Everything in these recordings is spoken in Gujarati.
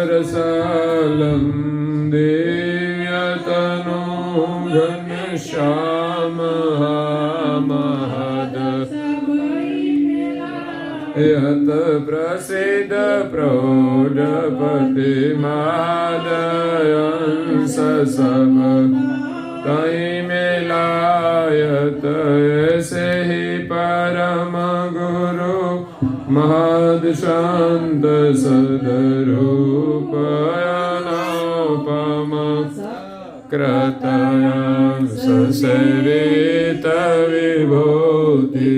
रूपरसालं दिव्यतनु घनश्यामहामहद यत प्रसीद प्रौढपतिमादयंस सब तै मिलायत ऐसे ही परम गुरु महद शांत सदरूप अनुपम कृतयांश सेवित विभूति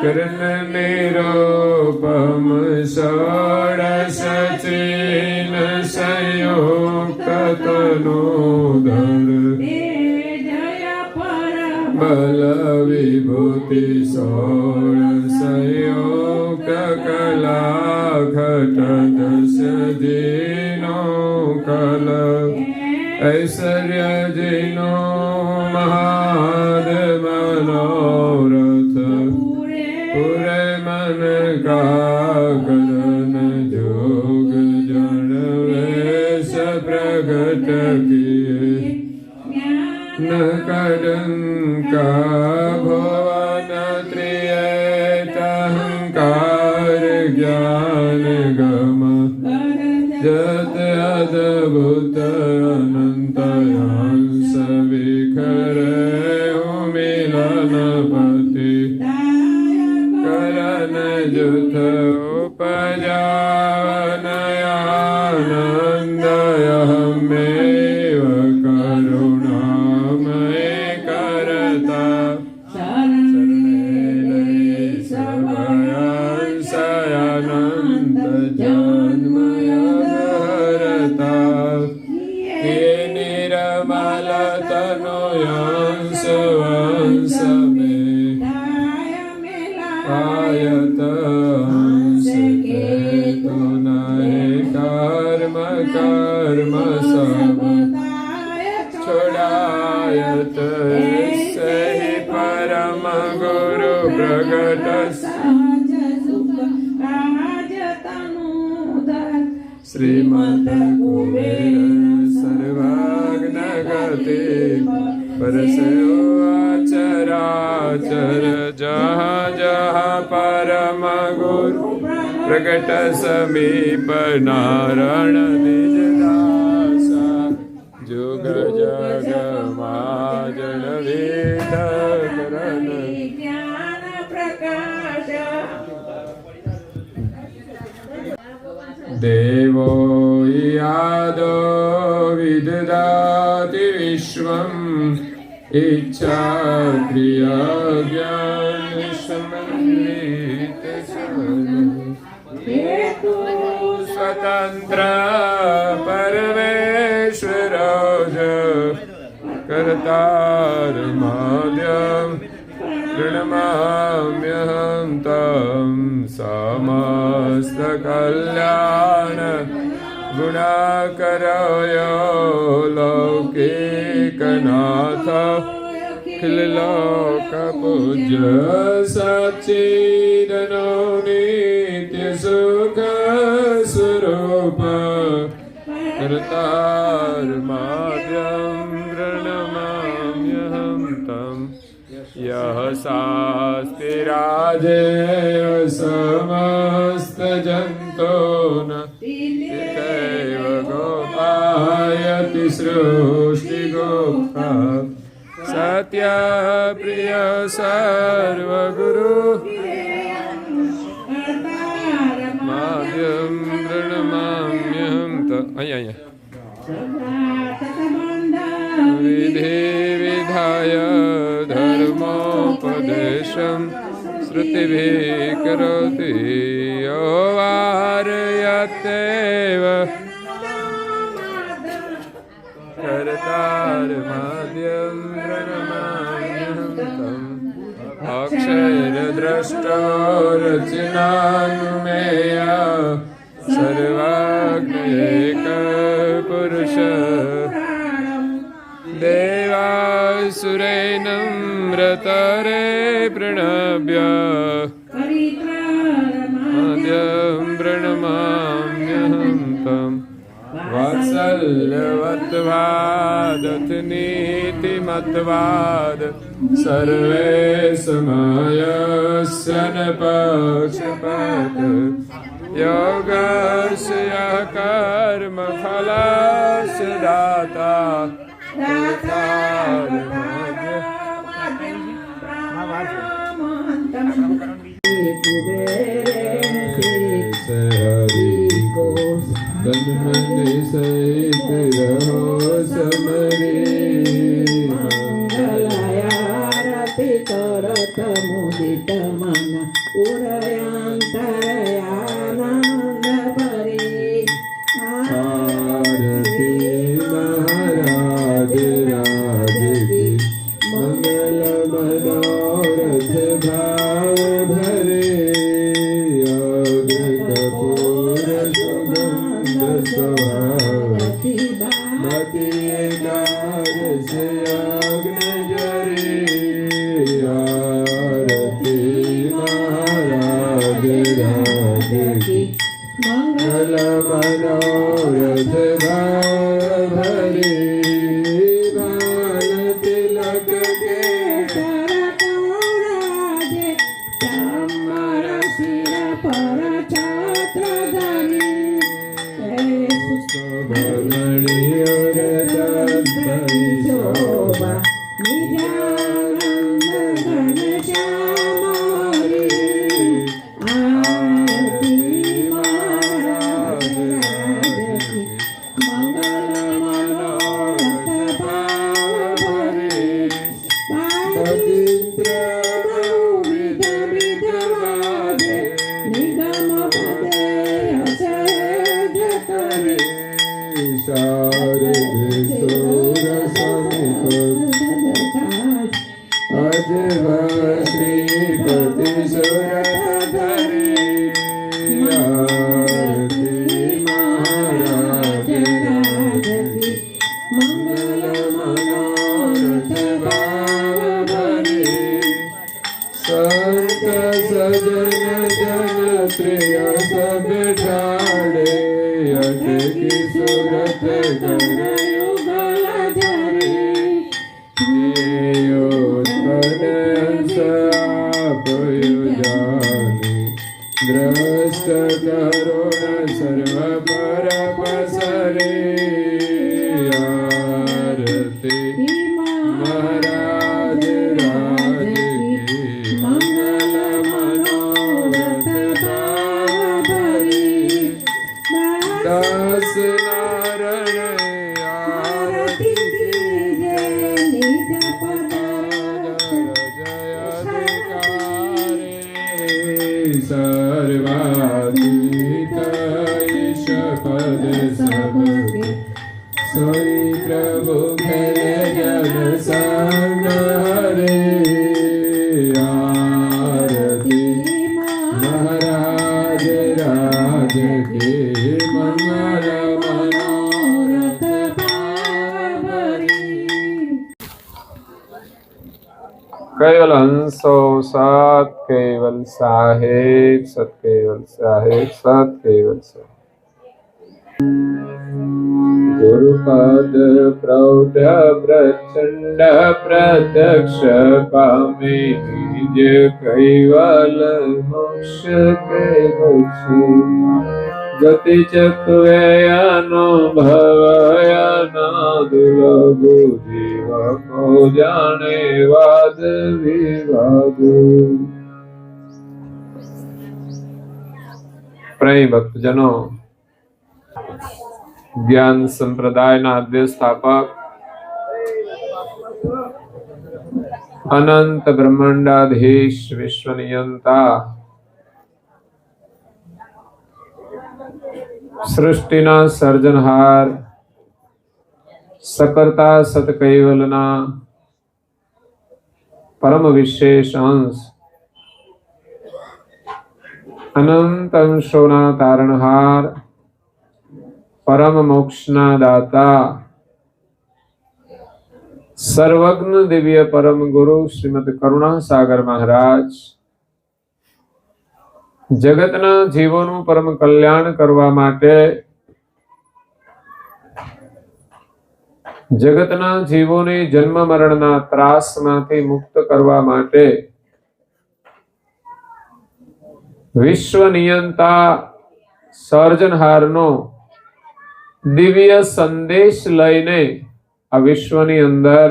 कर्ण निरूपम षोडश चीन संयुक्त तनूधर बल विभूति षोडश संयुक्त कला घट दश जिनो कल ऐश्वर्य जिनो महाद मनोरथ पूरे मन का करन जोग जन वेश प्रगट किए न कलंका भुवन त्रियेतहंकार ज्ञान गम जत अद्भुत अनंत अंश विखरे मिलनपति करण जुथ उपजानयानन्दयमेव करुणामय करता शरणैलयसभयांशयानन्त जन्मय हरता हे निर्मल तनुयांश वंश में आयत अंश के तुनाए कर्म कर्म सब छोड़ायत से ही परम गुरु प्रगट श्रीमद कुबेर सर्वज्ञ गति परसेव चराचर जहाँ जहाँ परम गुरु प्रगट समीप नारायण निज दासा जुग जग माजन वेद करन देवो यादो विददाति विश्वम् इच्छा क्रिया ज्ञान समन्वित हेतु स्वतंत्र परमेश्वराज कर्तार माध्यम प्रणमाम्यहं तं समस्त कल्याण गुणाकरय लौकिकनाथ खिललोकपूज्य सच्चिदनो नित्य सुख स्वरूप कर्तार माध्यम प्रणमाम्यहं तं यः शास्तिराजेय समस्त जन्तून् गोपायति सृष्टिगोपा सत्य प्रिय सर्वगुरु माध्यम प्रणमाम्यहं विधि विधाय धर्मोपदेशं श्रुतिभिः करोति यो वारयत्येव कर्तार माध्यम प्रणमाम्यहं तम् अक्षरद्रष्टो रचनानुमेय सर्वज्ञ एकपुरुष देवासुरैनं प्रणव्य माध्यम प्रणमाम्यहं तं वात्सल्यवत्वादथ नीतिमत्वाद सर्वे समयस्य न पक्षपात योगस्य यः कर्मफलस्य दाता तन मन सहित रहो समरे मंगलायारति करत मुदित मन उदयांतरयानंद परे आरती महाराज राज की मंगल मनोरथ भाव भरे कपूर सुगंध स्वभावती मति एकादश अग्न जरे आरती महाराज राज की मंगल मनोरथ भाव भरे भाल तिलक के तरतोराजे चामर सिर पर छत्र धरी भगणी और दंतई शोभा निजानंद घन श्यामरे आरती महाराज राज की मंगल मनोरथ भाव भरे पवित्र बहुविध विधवादे निगम पदे असहज करे शारदे सुर समित अजब श्रीपति सुरत धरे आरती महाराज राज की मंगल मनोरथ भाव भरे संत सजन जन प्रिय सब ठाड़े अटकी सूरत कर युगल धरे उत्पन्न आप युजानि द्रष्ट करुण सर्व पर पसरे आरती महाराज राज की मंगल मनोरथ भाव भरे दास नारायण आरती कीजे निज पद सर्वातीत ईश पद सबके सोई प्रभु खेल जन संग हरे आरती महाराज राज के मंगल मनोरथ भाव भरे केवल हंसो सत केवल साहेब सत केवल साहेब सत केवल साहेब गुरुपद प्रौढ़ प्रचंड प्रत्यक्ष पामे निज कैवल मोक्ष के मोक्ष गति चक्वे अनुभव अनादुलगु जीव को जाने वाद विवाद प्रेम भक्तजनों ज्ञान संप्रदायના આદ્ય સ્થાપક અનંત બ્રહ્માંડાધીશ વિશ્વનિયંતા સૃષ્ટિના સર્જનહાર सकर्ता सत कैवलना परम विशेष अंश अनंत अंशोना तारणहार परम मोक्षना दाता सर्वज्ञ दिव्य परम गुरु श्रीमद करुणा सागर महाराज જગતના જીવોનું પરમ કલ્યાણ કરવા માટે, જગતના જીવોને જન્મ મરણના ત્રાસમાંથી મુક્ત કરવા માટે વિશ્વ નિયંતા સર્જનહારનો દિવ્ય સંદેશ લઈને આ વિશ્વની અંદર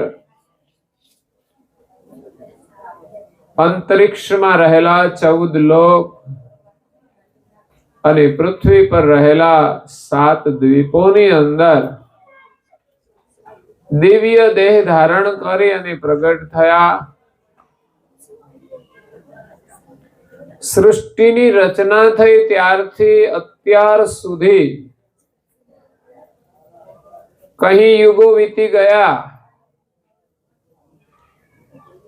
અંતરિક્ષમાં રહેલા 14 લોક અને પૃથ્વી પર રહેલા 7 દ્વીપોની અંદર દિવ્ય દેહ ધારણ કરી અને પ્રગટ થયા. સૃષ્ટિની રચના થઈ ત્યારથી અત્યાર સુધી કहीं યુગો વીતી ગયા,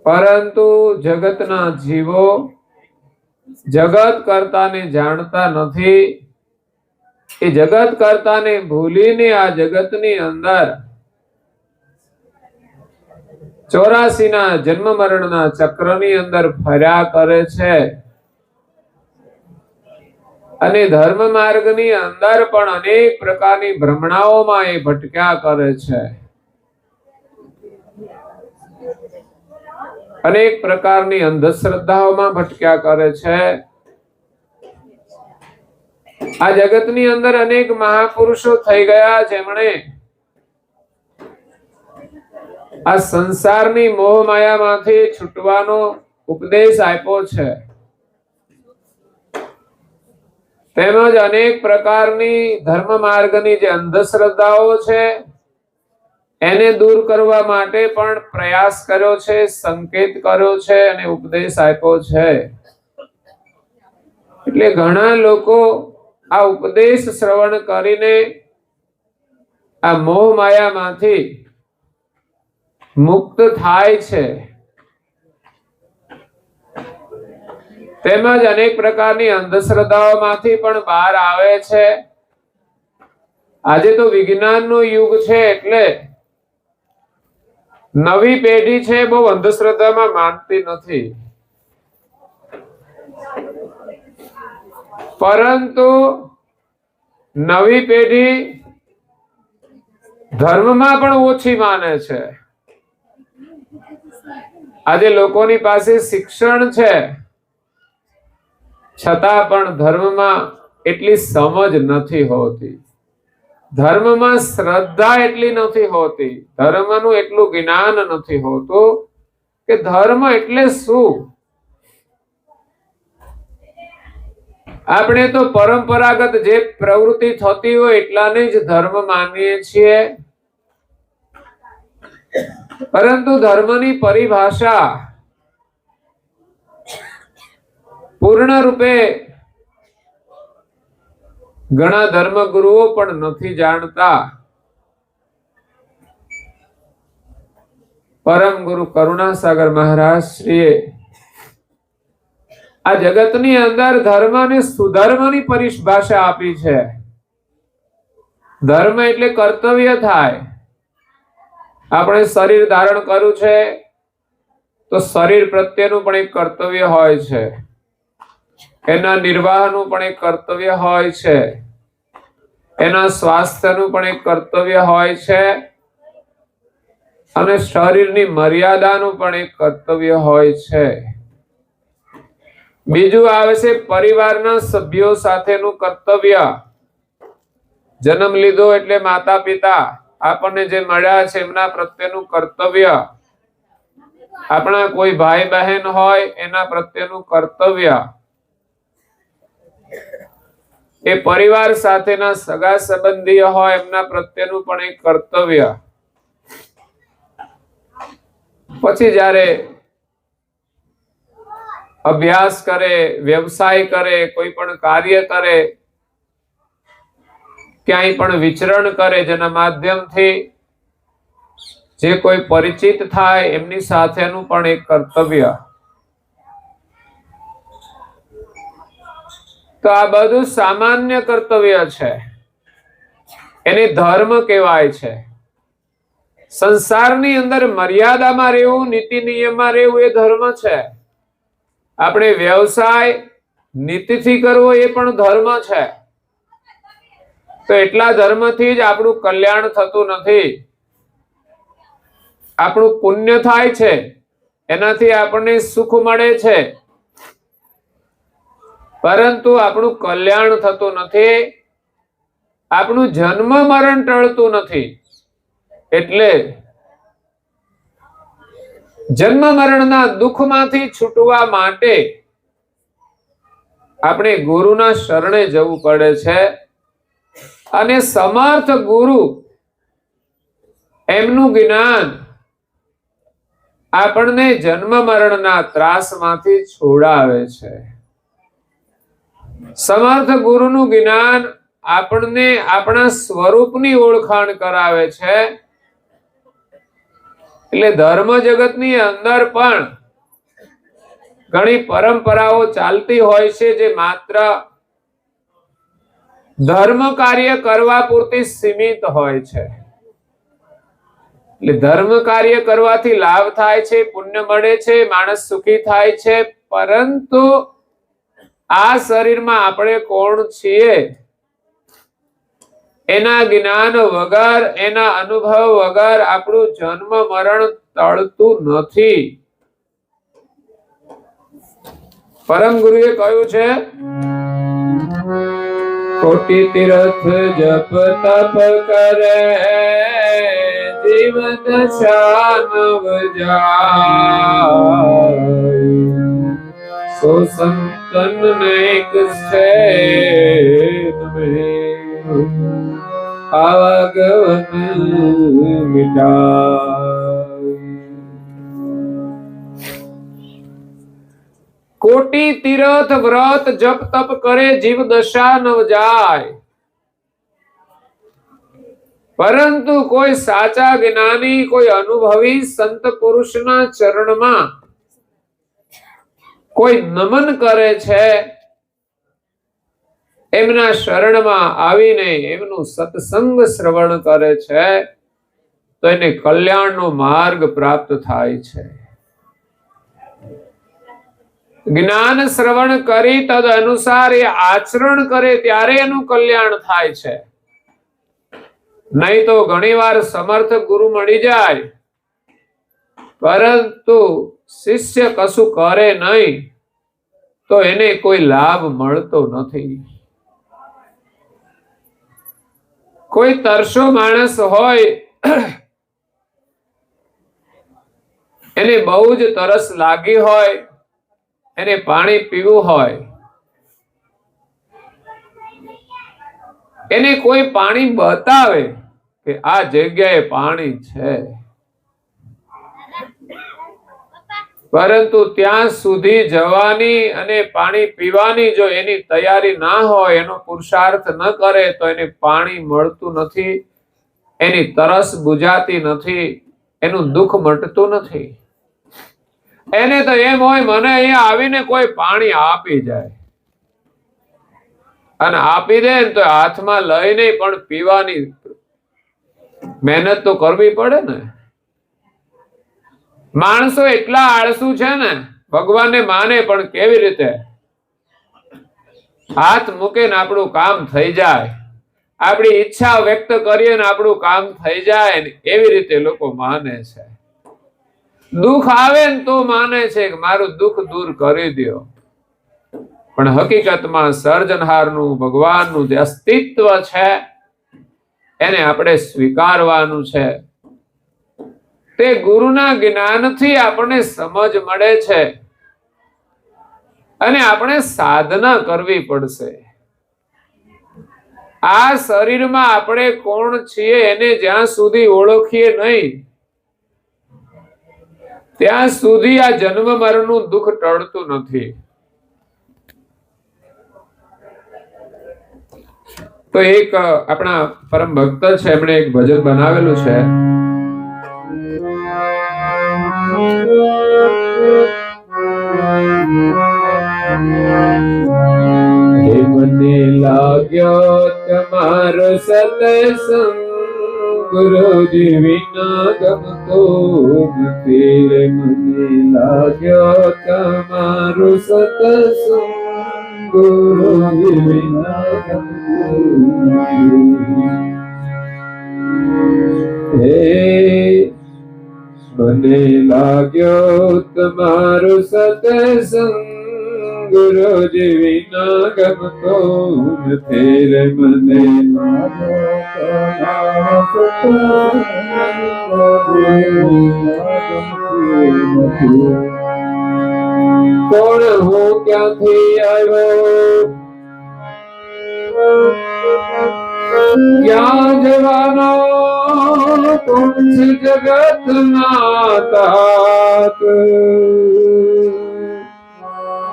પરંતુ જગતના જીવો જગત કર્તાને જાણતા નથી. એ જગત કર્તાને ભૂલીને આ જગતની અંદર 84 ના જન્મ મરણના ચક્રની અંદર ફર્યા કરે છે અને ધર્મ માર્ગની અંદર પણ અનેક પ્રકારની ભ્રમણાઓમાં એ ભટક્યા કરે છે. અનેક પ્રકારની અંધશ્રદ્ધાઓમાં ભટક્યા કરે છે. આ જગતની અંદર અનેક મહાપુરુષો થઈ ગયા જેમણે આ સંસારની મોહ માયામાંથી છૂટવાનો ઉપદેશ આપ્યો છે. તેમજ અનેક પ્રકારની ધર્મ માર્ગની જે અંધશ્રદ્ધાઓ છે એને દૂર કરવા માટે પણ પ્રયાસ કર્યો છે, સંકેત કર્યો છે અને ઉપદેશ આપ્યો છે. એટલે ઘણા લોકો આ ઉપદેશ શ્રવણ કરીને આ મોહ માયામાંથી મુક્ત થાય છે. તેમજ અનેક પ્રકારની અંધશ્રદ્ધાઓમાંથી પણ બહાર આવે છે. આજે તો વિજ્ઞાનનો યુગ છે એટલે નવી પેઢી છે બહુ અંધશ્રદ્ધામાં માનતી નથી, પરંતુ નવી પેઢી ધર્મમાં પણ ઓછી માને છે. આજે લોકોની પાસે શિક્ષણ છે છતાં પણ ધર્મમાં એટલી સમજ નથી હોતી, ધર્મમાં શ્રદ્ધા એટલી નથી હોતી, ધર્મનું એટલું જ્ઞાન નથી હોતું કે ધર્મ એટલે શું. આપણે તો પરંપરાગત જે પ્રવૃત્તિ થતી હોય એટલાને જ ધર્મ માનીએ છીએ, પરંતુ ધર્મની પરિભાષા પૂર્ણ રૂપે ઘણા ધર્મગુરુઓ પણ નથી જાણતા. પરમ ગુરુ કરુણાસાગર મહારાજ શ્રીએ આ જગતની અંદર ધર્મને સુધર્મની પરિભાષા આપી છે. ધર્મ એટલે કર્તવ્ય થાય. આપણે શરીર ધારણ કર્યું છે તો શરીર પ્રત્યેનું પણ એક કર્તવ્ય હોય છે, એના નિર્વાહનું પણ એક કર્તવ્ય હોય છે, એના સ્વાસ્થ્યનું પણ એક કર્તવ્ય હોય છે અને શરીરની મર્યાદાનું પણ એક કર્તવ્ય હોય છે. બીજું આવે છે પરિવારના સભ્યો સાથેનું કર્તવ્ય. જન્મ લીધો એટલે માતા પિતા આપણને જે મળ્યા છે એમના પ્રત્યેનું કર્તવ્ય, આપણા કોઈ ભાઈ બહેન હોય એના પ્રત્યેનું કર્તવ્ય, એ પરિવાર સાથેના સગા સંબંધીઓ હોય એમના પ્રત્યેનું પણ એક કર્તવ્ય. પછી જ્યારે અભ્યાસ કરે, વ્યવસાય કરે, કોઈ પણ કાર્ય કરે, ક્યાંય પણ વિચરણ કરે, જેના માધ્યમથી જે કોઈ પરિચિત થાય એમની સાથેનું પણ એક કર્તવ્ય. તો આ બધું સામાન્ય કર્તવ્ય છે, એને ધર્મ કહેવાય છે. સંસારની અંદર મર્યાદામાં રહેવું, નીતિ નિયમમાં રહેવું એ ધર્મ છે. આપણે વ્યવસાય નીતિથી કરવો એ પણ ધર્મ છે. તો એટલા ધર્મથી જ આપણું કલ્યાણ થતું નથી. આપણું પુણ્ય થાય છે, એનાથી આપણને સુખ મળે છે, પરંતુ આપણું કલ્યાણ થતું નથી, આપણું જન્મ મરણ ટળતું નથી. એટલે જન્મ મરણના દુઃખમાંથી છૂટવા માટે આપણે ગુરુના શરણે જવું પડે છે. અને સમર્થ ગુરુ એમનું જ્ઞાન આપણને જન્મ મરણના ત્રાસમાંથી છોડાવે છે. સમર્થ ગુરુનું જ્ઞાન આપણને આપણા સ્વરૂપની ઓળખાણ કરાવે છે. એટલે ધર્મ જગતની અંદર પણ ઘણી પરંપરાઓ ચાલતી હોય છે, જે માત્ર ધર્મ કાર્ય કરવા પૂરતી સીમિત હોય છે. એટલે ધર્મ કાર્ય કરવાથી લાભ થાય છે, પુણ્ય મળે છે, માણસ સુખી થાય છે, પરંતુ આ શરીરમાં આપણે કોણ છીએ એના જ્ઞાન વગર, એના અનુભવ વગર આપણું જન્મ મરણ ટળતું નથી. પરમ ગુરુએ કહ્યું છે, કોટી તીર્થ જપ તપ કરે જીવ દશા નવ જાય, સો સંતન નેક છે આવાગવન મિટાય. કોટી તીર્થ વ્રત જપ તપ કરે જીવ દશા નવ જાય, પરંતુ કોઈ સાચા જ્ઞાની, કોઈ અનુભવી સંત પુરુષના ચરણમાં કોઈ નમન કરે છે, એમના શરણમાં આવીને એમનું સત્સંગ શ્રવણ કરે છે, તો એને કલ્યાણનો માર્ગ પ્રાપ્ત થાય છે. જ્ઞાન શ્રવણ કરી તદ અનુસાર એ આચરણ કરે ત્યારે એનું કલ્યાણ થાય છે. નહીં તો ઘણીવાર સમર્થ ગુરુ મળી જાય, પરંતુ શિષ્ય કશું કરે નહીં તો એને કોઈ લાભ મળતો નથી. કોઈ તરસો માણસ હોય, એને બહુ જ તરસ લાગી હોય, એને પાણી પીવું હોય, એને કોઈ પાણી બતાવે કે આ જગ્યાએ પાણી છે, પરંતુ ત્યાં સુધી જવાની અને પાણી પીવાની જો એની તૈયારી ના હોય, એનો પુરુષાર્થ ન કરે, તો એને પાણી મળતું નથી, એની તરસ બુજાતી નથી, એનું દુઃખ મટતું નથી. એને તો એમ હોય, મને અહીંયા આવીને કોઈ પાણી આપી જાય, અને આપી દે ને તો હાથમાં લઈને પણ પીવાની મહેનત તો કરવી પડે ને. માણસો એટલા આળસુ છે ને, ભગવાનને માને પણ કેવી રીતે? હાથ મૂકે ને આપણું કામ થઈ જાય, આપણી ઈચ્છા વ્યક્ત કરીએ ને આપણું કામ થઈ જાય ને, એવી રીતે લોકો માને છે. દુઃખ આવે ને તો માને છે કે મારું દુઃખ દૂર કરી દો, પણ હકીકતમાં સર્જનહારનું, ભગવાનનું જે અસ્તિત્વ છે એને આપણે સ્વીકારવાનું છે. તે ગુરુના જ્ઞાનથી આપણને સમજ મળે છે, અને આપણે સાધના કરવી પડશે. આ શરીરમાં આપણે કોણ છીએ એને જ્યાં સુધી ઓળખીએ નહીં, ત્યાં સુધી આ જન્મ મરણનું દુઃખ ટળતું નથી. તો એક આપણા પરમ ભક્ત છે, એમણે એક ભજન બનાવેલું છે. મને લાગ્યો તમારો સત્સંગ, ગુરુજી વિના ગમતો નથી રે. મને લાગ્યો તમારો સત્સંગ, ગુરુજી વિના ગમતું નથી. હે મને લાગ્યો તમારો સત્સંગ ગુરુજી વિના ગમતો નથી રે. મને કોણ હું ક્યાંથી આવ્યો, ક્યાં જવાનો, કોણ છે જગત નાતાત.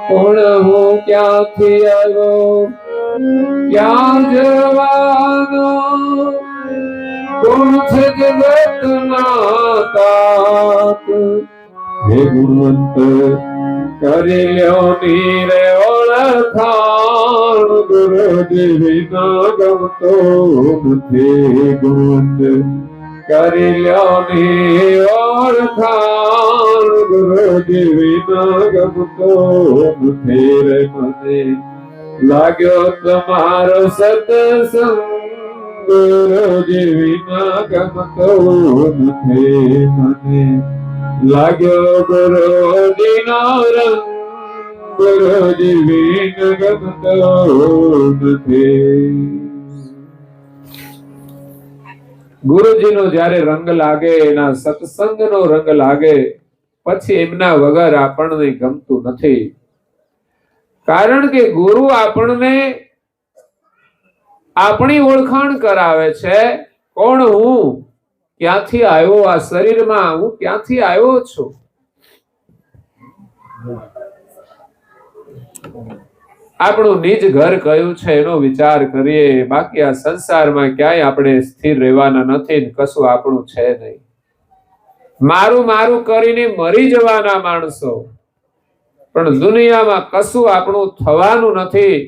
કોણ હું ક્યાંથી આવ્યો, ક્યાં જવાનો, કોણ છે જગત નાતાત. હે ગુણવંત કરી લ્યો નીરે ઓળખાણ ગુરુજી વિના ગમતો નથી. ગુણવંત કરી લ્યો ની ઓળખાણ ગુરુજી વિના ગમતો નથી રે. મને લાગ્યો તમારો સત્સંગ ગુરુજી વિના ગમતો નથી. મને લાગ્યો ગુરુજીનો રંગ ગુરુજી વિના ગમતો નથી. ગુરુજીનો જ્યારે રંગ લાગે, એના સત્સંગનો રંગ લાગે, પછી એમના વગર આપણને ગમતું નથી. કારણ કે ગુરુ આપણને આપણી ઓળખાણ કરાવે છે. કોણ હું, ક્યાંથી આવ્યો, આ શરીરમાં હું ક્યાંથી આવ્યો છું. આપણું નિજ ઘર કયું છે એનો વિચાર કરીએ. બાકી આ સંસારમાં ક્યાંય આપણે સ્થિર રહેવાના નથી, કશું આપણું છે નહીં. મારું મારું કરીને મરી જવાના માણસો, પણ દુનિયામાં કશું આપણું થવાનું નથી.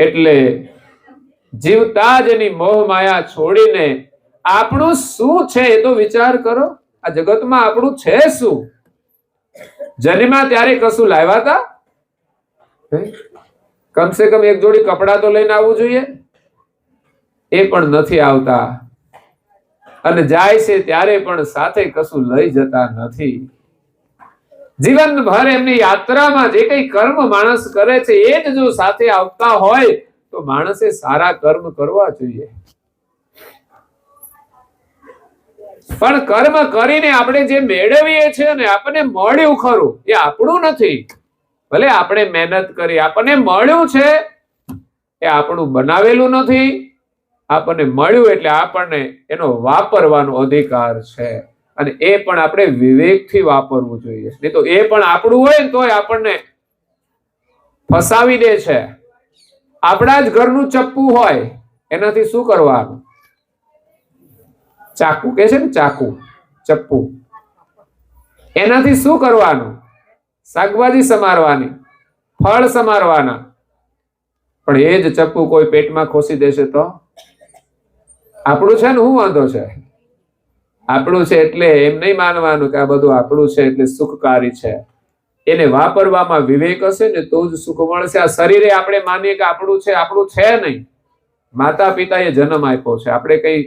એટલે જીવતા જ એની મોહ માયા છોડીને આપણું શું છે એ તો વિચાર કરો. આ જગતમાં આપણું છે શું? જન્મ્યા ત્યારે કશું લાવ્યા હતા? કમસે કમ એક જોડી કપડા તો લઈને આવવું જોઈએ, એ પણ નથી આવતા. અને જાય છે ત્યારે પણ સાથે કશું લઈ જતા નથી. જીવનભર એમની યાત્રામાં જે કઈ કર્મ માણસ કરે છે એ જ જો સાથે આવતા હોય તો માણસે સારા કર્મ કરવા જોઈએ. પણ કર્મ કરીને આપણે જે મેળવીએ છીએ ને, આપણને મળ્યું ખરું એ આપણું નથી. ભલે આપણે મહેનત કરી, આપણને મળ્યું છે એ આપણું બનાવેલું નથી. આપણને મળ્યું એટલે આપણને એનો વાપરવાનો અધિકાર છે, અને એ પણ આપણે વિવેકથી વાપરવું જોઈએ. નહીં તો એ પણ આપણું હોય ને તોય આપણને ફસાવી દે છે. આપણા જ ઘરનું ચપ્પુ હોય, એનાથી શું કરવાનું? ચાકુ કે છે ને, ચાકુ ચપ્પુ, એનાથી શું કરવાનું? શાકભાજી સમારવાની, ફળ સમારવાના. પણ એ જ ચપ્પુ કોઈ પેટમાં ખોસી દેશે તો? આપણું છે ને, શું વાંધો છે? આપણું છે એટલે એમ નહીં માનવાનું કે આ બધું આપણું છે એટલે સુખકારી છે. એને વાપરવામાં વિવેક હશે ને તો જ સુખ મળશે. આ શરીરે આપણે માનીએ કે આપણું છે નહીં. માતા પિતાએ જન્મ આપ્યો છે, આપણે કઈ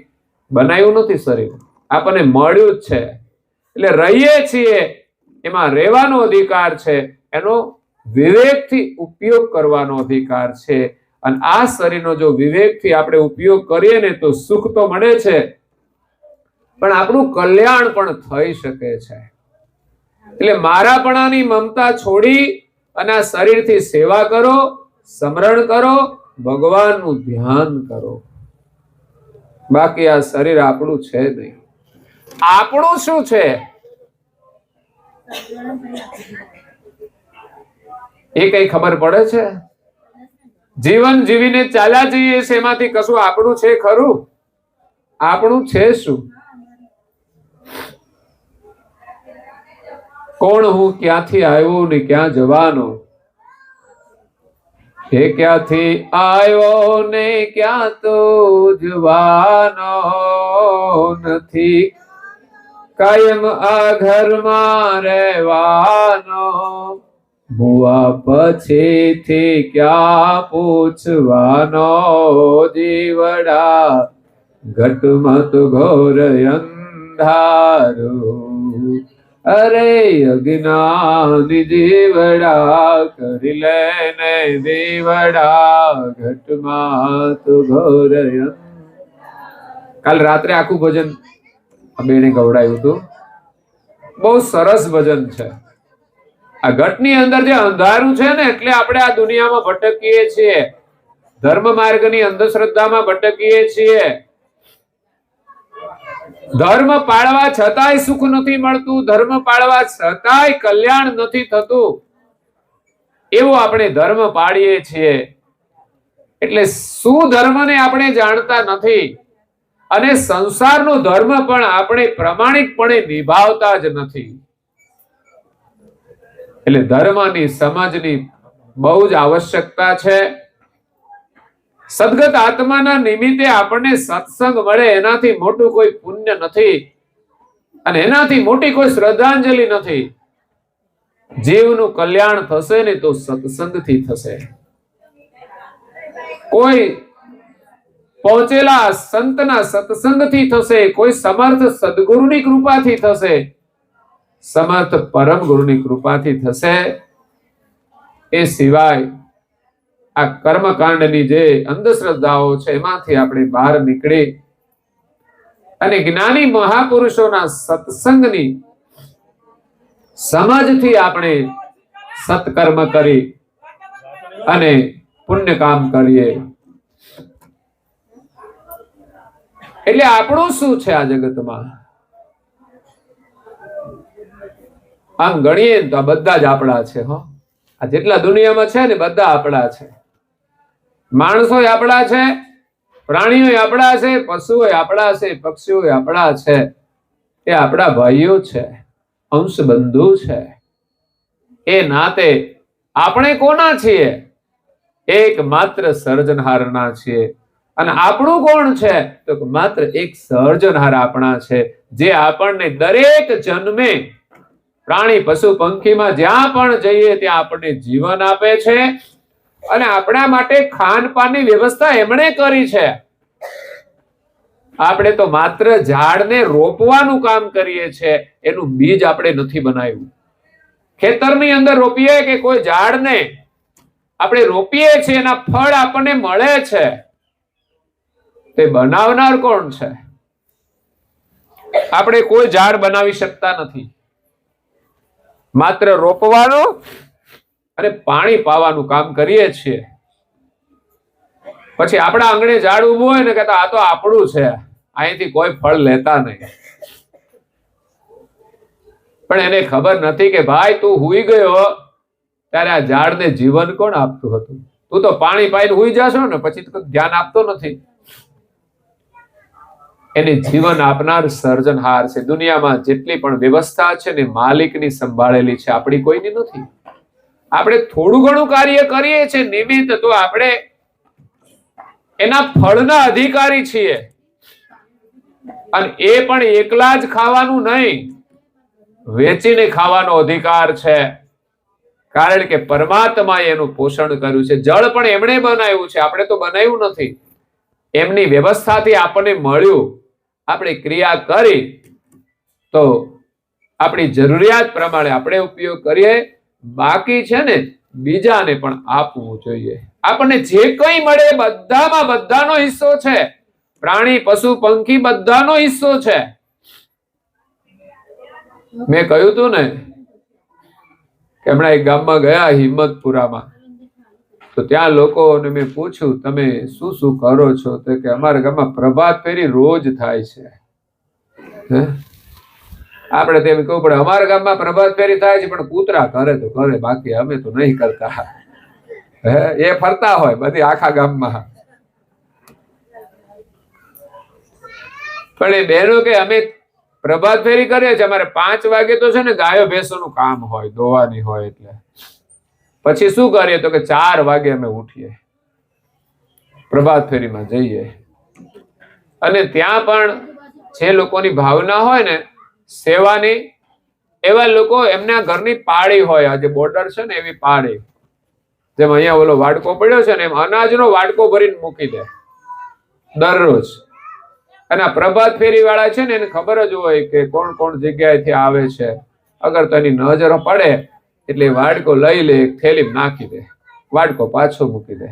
બનાવ્યું નથી. શરીર આપણને મળ્યું જ છે, એટલે રહીએ છીએ, એમાં રહેવાનો અધિકાર છે, એનો વિવેકથી ઉપયોગ કરવાનો અધિકાર છે. અને આ શરીરનો જો વિવેકથી આપણે ઉપયોગ કરીએ ને તો સુખ તો મળે છે, પણ આપણું કલ્યાણ પણ થઈ શકે છે. એટલે મારાપણાની મમતા છોડી અને આ શરીરથી સેવા કરો, સ્મરણ કરો, ભગવાનનું ધ્યાન કરો. બાકી આ શરીર આપણું છે નહીં. આપણું શું છે એ કઈ ખબર પડે છે? જીવન જીવીને ચાલ્યા જઈએ છે, એમાંથી કશું આપણું છે ખરું? આપણું છે શું? કોણ હું, ક્યાંથી આવ્યો ને ક્યાં જવાનો? હે ક્યાંથી આવ્યો ને ક્યાં તો જવાનો નથી. કાયમ આ ઘરમાં રહેવાનો, ભુવા પછીથી ક્યાં પૂછવાનો જીવડા, ઘટમત ઘોર અંધારું, અરે અજ્ઞાની જીવડા, કરી લેને દીવડા, ઘટમાં તું ઘોર કાલ રાત્રે આખું ભજન બેને ગવડાયું હતું. બહુ સરસ ભજન છે. આ ઘટની અંદર જે અંધારું છે ને, એટલે આપણે આ દુનિયામાં ભટકીએ છીએ, ધર્મ માર્ગની અંધશ્રદ્ધામાં ભટકીએ છીએ. ધર્મ પાળવા છતાંય સુખ નથી મળતું, ધર્મ પાળવા છતાંય કલ્યાણ નથી થતું, એવો આપણે ધર્મ પાળીએ છીએ. એટલે શું ધર્મને આપણે જાણતા નથી, અને સંસારનો ધર્મ પણ આપણે પ્રમાણિકપણે નિભાવતા જ નથી. એટલે ધર્મની સમજની બહુ જ આવશ્યકતા છે. સદગત આત્માના નિમિત્તે આપણને સત્સંગ મળે એનાથી મોટું કોઈ પુણ્ય નથી, અને એનાથી મોટી કોઈ શ્રદ્ધાંજલિ નથી. જીવનું કલ્યાણ થશે ને તો સત્સંગથી થશે. કોઈ પહોંચેલા સંતના સત્સંગથી થશે, કોઈ સમર્થ સદગુરુની કૃપાથી થશે, સમર્થ પરમ ગુરુની કૃપાથી થશે. એ સિવાય આ કર્મકાંડની જે અંધશ્રદ્ધાઓ છે એમાંથી આપણે બહાર નીકળી અને જ્ઞાની મહાપુરુષોના સત્સંગની સમજથી આપણે સત્કર્મ કરી અને પુણ્ય કામ કરીએ. એટલે આપણું શું છે આ જગતમાં? આમ ગણીએ તો આ બધા જ આપણા છે. આ જેટલા દુનિયામાં છે ને બધા આપણા છે. માણસો આપણા છે, પ્રાણીઓ આપણા છે, પશુઓ આપણા છે, પક્ષીઓ આપણા છે. એ આપણા ભાઈઓ છે, અંશ બંધુ છે. એ નાતે આપણે કોના છીએ? એક માત્ર સર્જનહારના છીએ. અને આપણું કોણ છે? તો માત્ર એક સર્જનહાર આપણા છે, જે આપણને દરેક જન્મે પ્રાણી પશુ પંખીમાં જ્યાં પણ જઈએ ત્યાં આપણને જીવન આપે છે, અને આપણા માટે ખાનપાનની વ્યવસ્થા એમણે કરી છે. આપણે તો માત્ર ઝાડને રોપવાનું કામ કરીએ છીએ, એનું બીજ આપણે નથી બનાવ્યું. ખેતરની અંદર રોપીએ કે કોઈ ઝાડને આપણે રોપીએ છીએ, એના ફળ આપણને મળે છે, તે બનાવનાર કોણ છે? આપણે કોઈ ઝાડ બનાવી શકતા નથી. માત્ર રોપવાનું અને પાણી પાવાનું કામ કરીએ છીએ. પછી આપણા આંગણે ઝાડ ઉભું હોય ને, કહેતા આ તો આપણું છે, અહીંથી કોઈ ફળ લેતા નહીં. પણ એને ખબર નથી કે ભાઈ તું હુઈ ગયો ત્યારે આ ઝાડને જીવન કોણ આપતું હતું? તું તો પાણી પાઈને હુઈ જશો ને, પછી તો ધ્યાન આપતો નથી. એને જીવન આપનાર સર્જનહાર છે. દુનિયામાં જેટલી પણ વ્યવસ્થા છે ને માલિકની સંભાળેલી છે, આપણી કોઈની નથી. આપણે થોડું ઘણું કાર્ય કરીએ છીએ નિમિત્ત, તો આપણે એના ફળના અધિકારી છીએ. અને એ પણ એકલા જ ખાવાનું નહીં, વેચીને ખાવાનો અધિકાર છે. કારણ કે પરમાત્માએ એનું પોષણ કર્યું છે. જળ પણ એમણે બનાવ્યું છે, આપણે તો બનાવ્યું નથી. એમની વ્યવસ્થાથી આપણને મળ્યું. આપણે ક્રિયા કરી તો આપણી જરૂરિયાત પ્રમાણે આપણે ઉપયોગ કરીએ. બાકી છે ને બીજાને પણ આપવું જોઈએ. આપણને જે કંઈ મળે બધામાં બધાનો હિસ્સો છે. પ્રાણી પશુ પંખી બધાનો હિસ્સો છે. મેં કહ્યું હતું ને કે હમણાં એક ગામમાં ગયા, હિંમતપુરામાં, તો ત્યાં લોકોને મેં પૂછ્યું તમે શું શું કરો છો? તો કે અમારા ગામમાં પ્રભાત ફેરી રોજ થાય છે. આપણે તેમ કહું પડે અમારા ગામમાં પ્રભાત ફેરી થાય છે, પણ કૂતરા કરે તો કરે, બાકી અમે તો નહીં કરતા. એ ફરતા હોય બધી આખા ગામમાં. પણ એ બહેનો કે અમે પ્રભાત ફેરી કરીએ છીએ, અમારે 5 વાગે તો છે ને ગાયો ભેંસોનું કામ હોય, દોવાની હોય. એટલે પછી શું કરીએ? તો કે 4 વાગે અમે ઉઠીએ, પ્રભાત ફેરીમાં જઈએ. અને ત્યાં પણ જે લોકોની ભાવના હોય ને સેવાની, એવા લોકો એમના ઘરની પાળી હોય, આજે બોર્ડર છે ને એવી પાળી, જેમ અહીંયા ઓલો વાડકો પડ્યો છે ને એમ અનાજનો વાડકો ભરીને મૂકી દે દરરોજ. અને આ પ્રભાત ફેરી વાળા છે ને એને ખબર જ હોય કે કોણ કોણ જગ્યાએથી આવે છે. અગર તો એની નજર પડે એટલે વાડકો લઈ લે, થેલી નાખી દે, વાડકો પાછો મૂકી દે.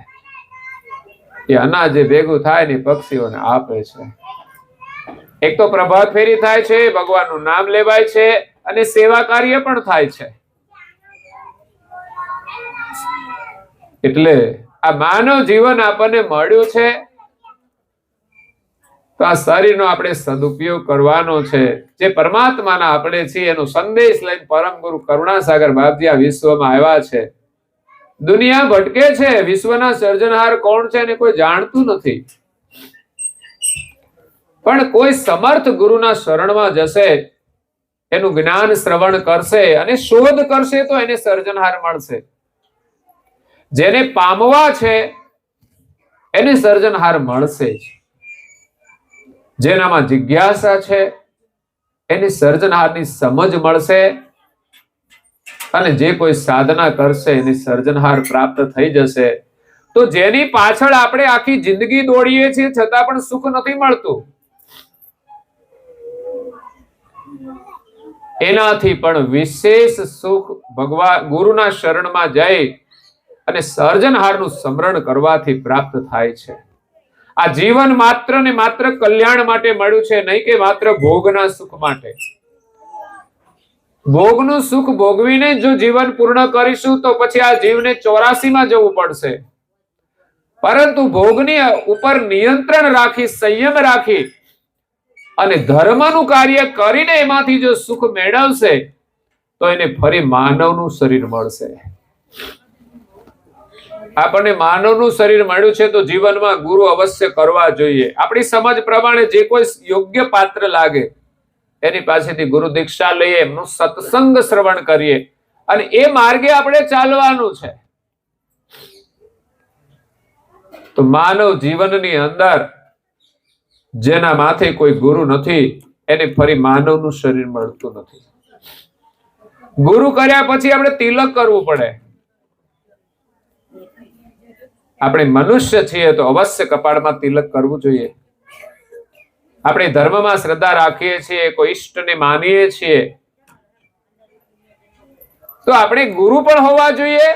એ અનાજ જે ભેગું થાય ને પક્ષીઓને આપે છે. એક તો પ્રભાત ફેરી થાય છે, ભગવાનનું નામ લેવાય છે અને સેવા કાર્ય પણ થાય છે. એટલે આ માનવ જીવન આપણને મળ્યું છે તો આ શરીરનો આપણે સદુપયોગ કરવાનો છે. જે પરમાત્માના આપણે છીએ એનો સંદેશ લઈને પરમ ગુરુ કરુણાસાગર બાપજી આ વિશ્વમાં આવ્યા છે. દુનિયા ભટકે છે, વિશ્વના સર્જનહાર કોણ છે એને કોઈ જાણતું નથી. પણ કોઈ સમર્થ ગુરુના શરણમાં જશે, એનું જ્ઞાન શ્રવણ કરશે અને શોધ કરશે તો એને સર્જનહાર મળશે. જેને પામવા છે એને સર્જનહાર મળશે જ. જેનામાં જિજ્ઞાસા છે એને સર્જનહારની સમજ મળશે, અને જે કોઈ સાધના કરશે એને સર્જનહાર પ્રાપ્ત થઈ જશે. તો જેની પાછળ આપણે આખી જિંદગી દોડીએ છીએ છતાં પણ સુખ નથી મળતું, એનાથી પણ વિશેષ સુખ ભગવાન ગુરુના શરણમાં જઈ અને સર્જનહારનું સ્મરણ કરવાથી પ્રાપ્ત થાય છે. આ જીવન માત્ર ને માત્ર કલ્યાણ માટે મળ્યું છે, નહીં કે માત્ર ભોગના સુખ માટે. ભોગનું સુખ ભોગવીને જો જીવન પૂર્ણ કરીશું તો પછી આ જીવને 84 માં જવું પડશે. પરંતુ ભોગની ઉપર નિયંત્રણ રાખી, સંયમ રાખી અને ધર્મનું કાર્ય કરીને એમાંથી જો સુખ મેળવશે તો એને ફરી માનવનું શરીર મળશે. આપણને માનવનું શરીર મળ્યું છે તો જીવનમાં ગુરુ અવશ્ય કરવા જોઈએ. આપણી સમજ પ્રમાણે જે કોઈ યોગ્ય પાત્ર લાગે એની પાસેથી ગુરુ દીક્ષા લઈએ, એમનું સત્સંગ શ્રવણ કરીએ અને એ માર્ગે આપણે ચાલવાનું છે. તો માનવ જીવનની અંદર જેના માથે કોઈ ગુરુ નથી એને ફરી માનવનું શરીર મળતું નથી. ગુરુ કર્યા પછી આપણે તિલક કરવું પડે. આપણે મનુષ્ય છીએ તો અવશ્ય કપાળમાં તિલક કરવું જોઈએ. આપણે ધર્મમાં શ્રદ્ધા રાખીએ છીએ, કોઈ ઈષ્ટને માનીએ છીએ તો આપણે ગુરુ પણ હોવા જોઈએ,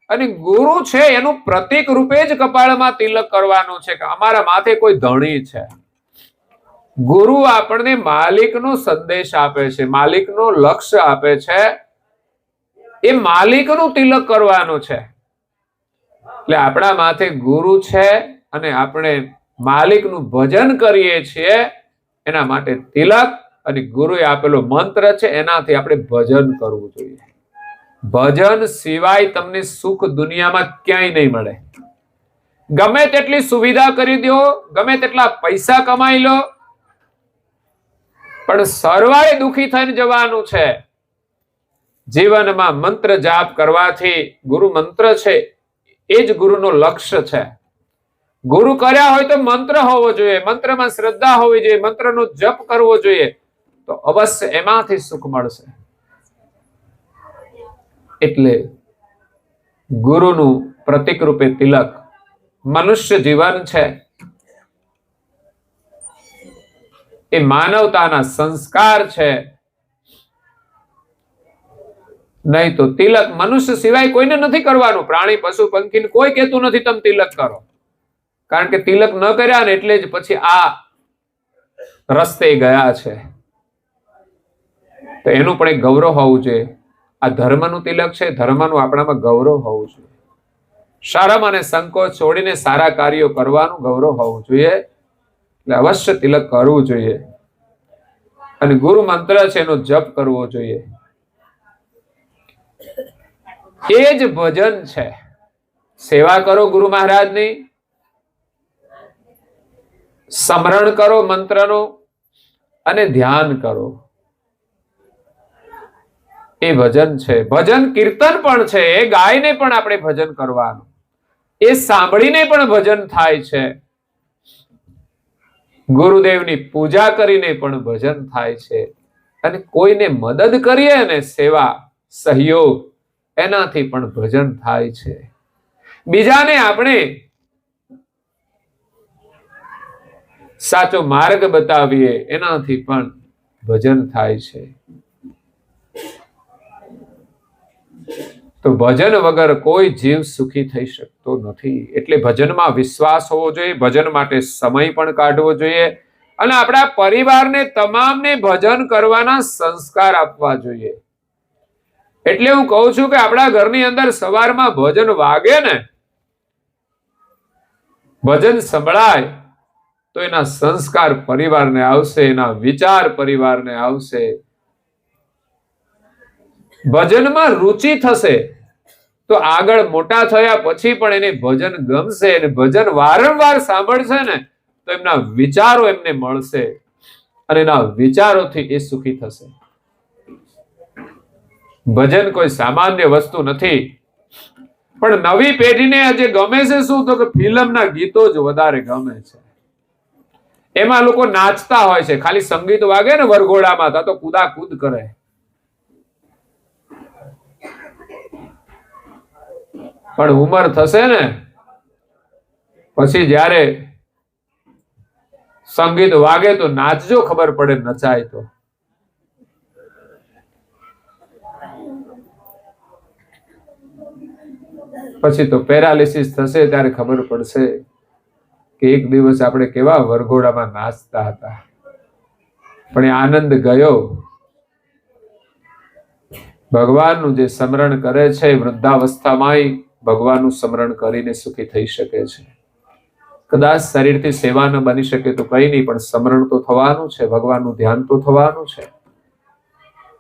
અને ગુરુ છે એનું પ્રતીક રૂપે જ કપાળમાં તિલક કરવાનું છે કે અમારા માથે કોઈ ધણી છે. ગુરુ આપણને માલિકનો સંદેશ આપે છે, માલિકનો લક્ષ્ય આપે છે, એ માલિકનું તિલક કરવાનું છે. એટલે આપણા માથે ગુરુ છે અને આપણે માલિકનું ભજન કરીએ છીએ, એના માટે તિલક અને ગુરુએ આપેલો મંત્ર છે એનાથી આપણે ભજન કરવું જોઈએ. ભજન સિવાય તમને સુખ દુનિયામાં ક્યાંય નહીં મળે. ગમે તેટલી સુવિધા કરી દો, ગમે તેટલા પૈસા કમાઈ લો, પણ સરવાળે દુખી થઈને જવાનું છે. જીવનમાં મંત્ર જાપ કરવાથી, ગુરુ મંત્ર છે એ જ ગુરુનો લક્ષ્ય છે. ગુરુ કર્યા હોય તો મંત્ર હોવો જોઈએ, મંત્રમાં શ્રદ્ધા હોવી જોઈએ, મંત્રનો જપ કરવો જોઈએ, તો અવશ્ય એમાંથી સુખ મળશે. એટલે ગુરુનું પ્રતીક રૂપે તિલક મનુષ્ય જીવન છે, એ માનવતાના સંસ્કાર છે. નહીં તો તિલક મનુષ્ય સિવાય કોઈને નથી કરવાનું. પ્રાણી, પશુ, પંખીને કોઈ કહેતું નથી તમે તિલક કરો, કારણ કે તિલક ન કર્યા ને એટલે જ પછી આ રસ્તે ગયા છે. તો એનું પણ એક ગૌરવ હોવું જોઈએ. આ ધર્મનું તિલક છે, ધર્મનું આપણામાં ગૌરવ હોવું જોઈએ. શરમ અને સંકોચ છોડીને સારા કાર્યો કરવાનું ગૌરવ હોવું જોઈએ. એટલે અવશ્ય તિલક કરવું જોઈએ અને ગુરુ મંત્ર છે એનો જપ કરવો જોઈએ. એ જ ભજન છે. સેવા કરો ગુરુ મહારાજની, સ્મરણ કરો મંત્રનું અને ધ્યાન કરો, એ ભજન છે. ભજન કીર્તન પણ છે, એ ગાઈને પણ આપણે ભજન કરવાનું, એ સાંભળીને પણ ભજન થાય છે, ગુરુદેવની પૂજા કરીને પણ ભજન થાય છે. અને કોઈને મદદ કરીએ ને, સેવા સહયોગ, એનાથી પણ ભજન થાય છે. બીજાને આપણે સાચો માર્ગ બતાવીએ, એનાથી પણ ભજન થાય છે. તો ભજન વગર કોઈ જીવ સુખી થઈ શકતો નથી. એટલે ભજનમાં વિશ્વાસ હોવો જોઈએ, ભજન માટે સમય પણ કાઢવો જોઈએ, અને આપણા પરિવારને તમામને ભજન કરવાના સંસ્કાર આપવા જોઈએ. એટલે હું કહું છું કે આપણા ઘરની અંદર સવારમાં ભજન વાગે ને, ભજન સંભળાય તો એના સંસ્કાર પરિવારને આવશે, એના વિચાર પરિવારને આવશે. ભજનમાં રુચિ થશે તો આગળ મોટા થયા પછી પણ એને ભજન ગમશે, અને ભજન વારંવાર સાંભળશે ને તો એમના વિચારો એમને મળશે, અને એના વિચારોથી એ સુખી થશે. ભજન કોઈ સામાન્ય વસ્તુ નથી. પણ નવી પેઢીને આજે ગમે છે શું? તો કે ફિલ્મના ગીતો જ વધારે ગમે છે. એમાં લોકો નાચતા હોય છે, ખાલી સંગીત વાગે ને વરઘોડામાં તો કૂદાકૂદ કરે. પણ ઉંમર થશે ને પછી જ્યારે સંગીત વાગે તો નાચજો, ખબર પડે નચાય તો. પછી તો પેરાલિસિસ થશે ત્યારે ખબર પડશે કે એક દિવસ આપણે કેવા વરઘોડામાં નાચતા હતા, પણ એ આનંદ ગયો. ભગવાનનું જે સ્મરણ કરે છે વૃદ્ધાવસ્થામાં, ભગવાનનું સ્મરણ કરીને સુખી થઈ શકે છે. કદાચ શરીરથી સેવા ન બની શકે તો કઈ નહીં, પણ સ્મરણ તો થવાનું છે, ભગવાનનું ધ્યાન તો થવાનું છે.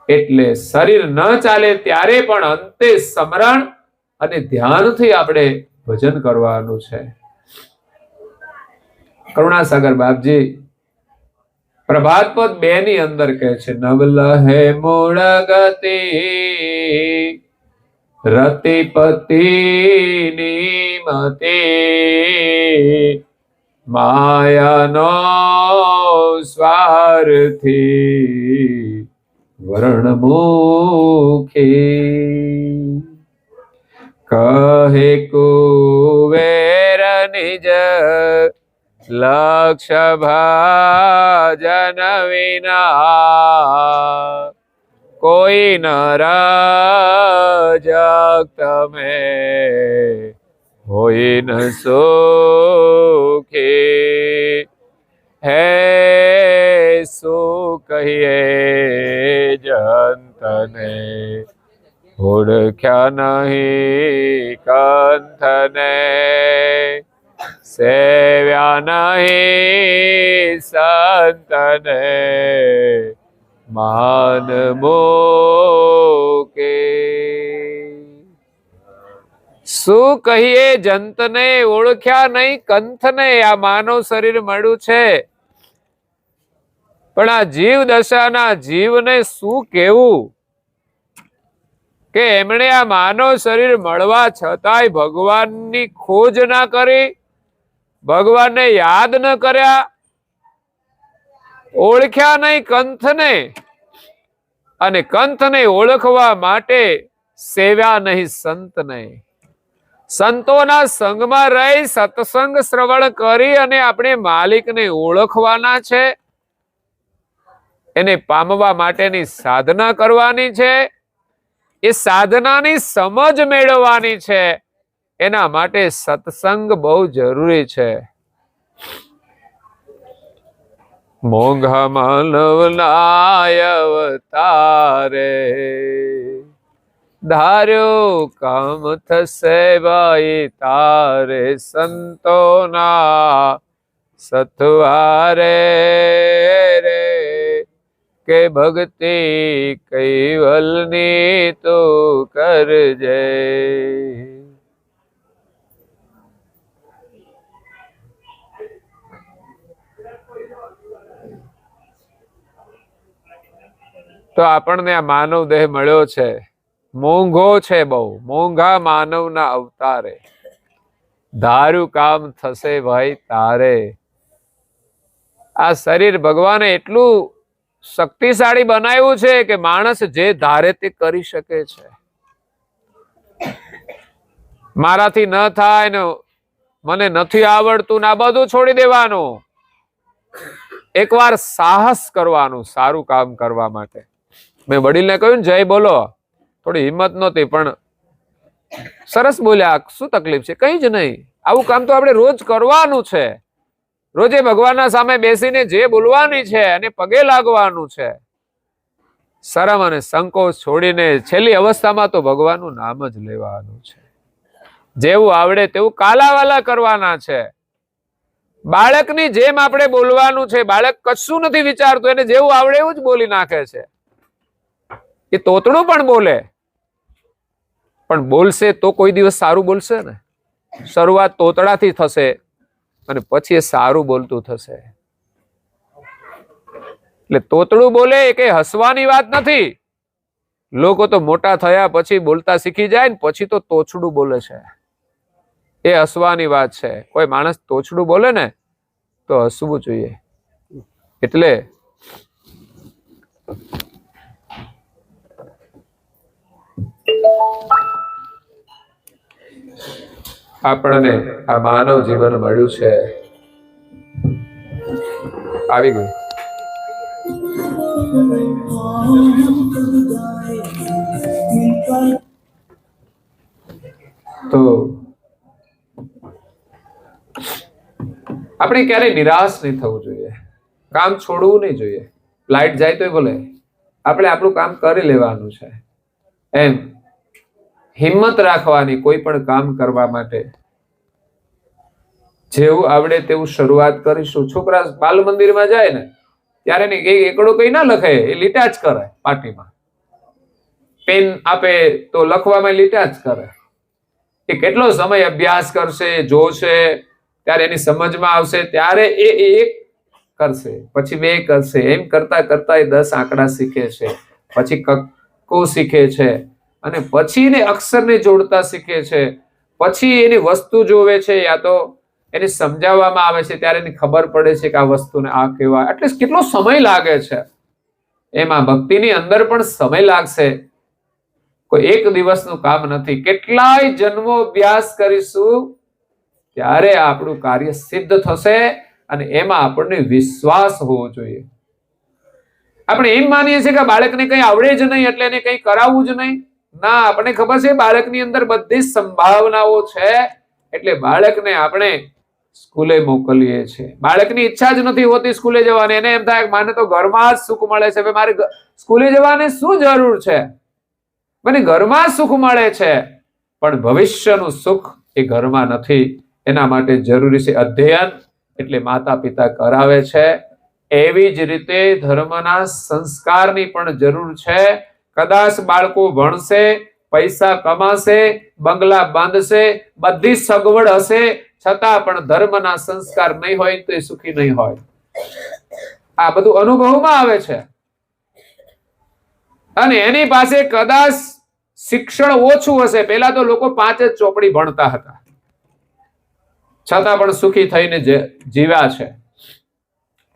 એટલે શરીર ન ચાલે ત્યારે પણ અંતે સ્મરણ અને ધ્યાનથી આપણે ભજન કરવાનું છે. કરુણાસાગર બાપજી પ્રભાત પદ 2 ની અંદર કહે છે, નવલહે મૂળ ગતિ રતિપતિ નિમતે, માયાનો સ્વાર્થી વર્ણમુખી, કહે કુવેર નિજ લક્ષ્ય ભાજન વિના, કોઈ ન રજક તમે હોય ન સુખી. હે શું કહીએ જંતને, ઓળખ્યા નહીં કંથને, સેવ્યા નહીં સંતને, માન મૂકે. શું કહીએ જંતને, ઓળખ્યા નહીં કંથને. આ માનવ શરીર મળ્યું છે, પણ આ જીવ દશાના જીવને શું કહેવું કે એમણે આ માનવ શરીર મળવા છતાંય ભગવાનની ખોજ ના કરી, ભગવાનને યાદ ન કર્યા, ઓળખ્યા નહીં કંથને, અને કંથને ઓળખવા માટે સેવ્યા નહીં સંતને. સંતોના સંગમાં રહી સત્સંગ શ્રવણ કરી અને આપણે માલિકને ઓળખવાના છે, એને પામવા માટેની સાધના કરવાની છે. એ સાધનાની સમજ મેળવવાની છે. એના માટે સત્સંગ બહુ જરૂરી છે. મોંઘા માનવ નાય અવતારે, ધાર્યો કામ થશે ભાઈ તારે, સંતોના સથવારે રે, કે ભક્તિ કૈવલની તો કરજે. તો આપણને આ માનવ દેહ મળ્યો છે, મોંઘો છે, બહુ મોંઘા માનવના અવતારે, ધાર્યું કામ થશે ભાઈ તારે. આ શરીર ભગવાને એટલું શક્તિશાળી બનાવ્યું છે કે માણસ જે ધારે તે કરી શકે છે. મારાથી ન થાય ને મને નથી આવડતું ને આ બધું છોડી દેવાનું. એકવાર સાહસ કરવાનું સારું કામ કરવા માટે. મેં વડીલને કહ્યું ને જય બોલો, થોડી હિંમત નહોતી પણ સરસ બોલ્યા. શું તકલીફ છે? કઈ જ નહીં. આવું કામ તો આપણે રોજ કરવાનું છે. રોજે ભગવાનના સામે બેસીને જે બોલવાની છે અને પગે લાગવાનું છે. શરમ અને સંકોચ છોડીને છેલ્લી અવસ્થામાં તો ભગવાનનું નામ જ લેવાનું છે. જેવું આવડે તેવું કાલાવાલા કરવાના છે. બાળકની જેમ આપણે બોલવાનું છે. બાળક કશું નથી વિચારતું, એને જેવું આવડે એવું જ બોલી નાખે છે. એ તોતડું પણ બોલે, પણ બોલશે તો કોઈ દિવસ સારું બોલશે ને. શરૂઆત તોતડાથી થશે અને પછી એ સારું બોલતું થશે. એટલે તોતડું બોલે એ કઈ હસવાની વાત નથી. લોકો તો મોટા થયા પછી બોલતા શીખી જાય ને પછી તો તોછડું બોલે છે. એ હસવાની વાત છે. કોઈ માણસ તોછડું બોલે ને તો હસવું જોઈએ. એટલે આપણને આ માનવ જીવન મળ્યું છે. આવી ગયું. તો આપણે ક્યારેય નિરાશ નહીં થવું જોઈએ. કામ છોડવું નહીં જોઈએ. લાઈટ જાય તો ભલે, આપણે આપણું કામ કરી લેવાનું છે. એમ હિંમત રાખવાની કોઈ પણ કામ કરવા માટે. જેવું આવડે તેવું શરૂઆત કરીશું. છોકરા બાલ મંદિરમાં જાય ને ત્યારે એકડો કઈ ના લખે, એ લીટા જ કરે. પાટીમાં પેન આપે તો લખવામાં લીટા જ કરે. એ કેટલો સમય અભ્યાસ કરશે, જોશે, ત્યારે એની સમજમાં આવશે, ત્યારે એ એક કરશે, પછી બે કરશે. એમ કરતા કરતા એ 10 આંકડા શીખે છે, પછી કક્કો શીખે છે, અને પછી એને અક્ષરને જોડતા શીખે છે. પછી એની વસ્તુ જોવે છે, યા તો એને સમજાવવામાં આવે છે, ત્યારે એની ખબર પડે છે કે આ વસ્તુને આ કહેવાય. એટલે કેટલો સમય લાગે છે. એમાં ભક્તિની અંદર પણ સમય લાગશે. કોઈ એક દિવસનું કામ નથી. કેટલાય જન્મો અભ્યાસ કરીશું ત્યારે આપણું કાર્ય સિદ્ધ થશે. અને એમાં આપણને વિશ્વાસ હોવો જોઈએ. આપણે એમ માનીએ છીએ કે બાળકને કંઈ આવડે જ નહીં એટલે એને કંઈ કરાવવું જ નહીં. ના, આપણને ખબર છે બાળકની અંદર બધી સંભાવનાઓ છે, એટલે બાળકને આપણે સ્કૂલે મોકલીએ છીએ. બાળકની ઈચ્છા જ નથી હોતી સ્કૂલે જવાની. એને એમ થાય મને તો ઘરમાં જ સુખ મળે છે, મારે સ્કૂલે જવાની શું જરૂર છે? મને ઘરમાં સુખ મળે છે, પણ ભવિષ્યનું સુખ એ ઘરમાં નથી. એના માટે જરૂરી છે અધ્યયન. એટલે માતા પિતા કરાવે છે. એવી જ રીતે ધર્મના સંસ્કારની પણ જરૂર છે. કદાચ બાળકો ભણશે, પૈસા કમાશે, બંગલા બાંધશે, બધી સગવડ હશે, છતાં પણ ધર્મના સંસ્કાર નહીં હોય તો એ સુખી નહીં હોય. આ બધું અનુભવમાં આવે છે. અને એની પાસે કદાચ શિક્ષણ ઓછું હશે. પહેલા તો લોકો 5 જ ચોપડી ભણતા હતા, છતાં પણ સુખી થઈને જીવ્યા છે.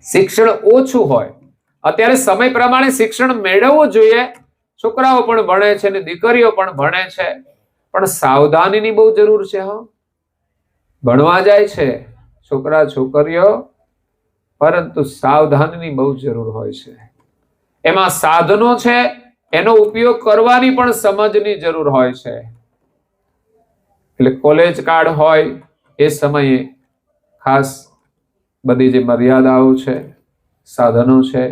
શિક્ષણ ઓછું હોય. અત્યારે સમય પ્રમાણે શિક્ષણ મેળવવું જોઈએ. છોકરાઓ પણ ભણે છે ને દીકરીઓ પણ ભણે છે, પણ સાવધાનીની બહુ જરૂર છે. ભણવા જાય છે છોકરા છોકરીઓ, પરંતુ સાવધાનીની બહુ જરૂર હોય છે. એમાં સાધનો છે, એનો ઉપયોગ કરવાની પણ સમજની જરૂર હોય છે. એટલે કોલેજ કાળ હોય એ સમયે ખાસ બધી જે મર્યાદાઓ છે, સાધનો છે,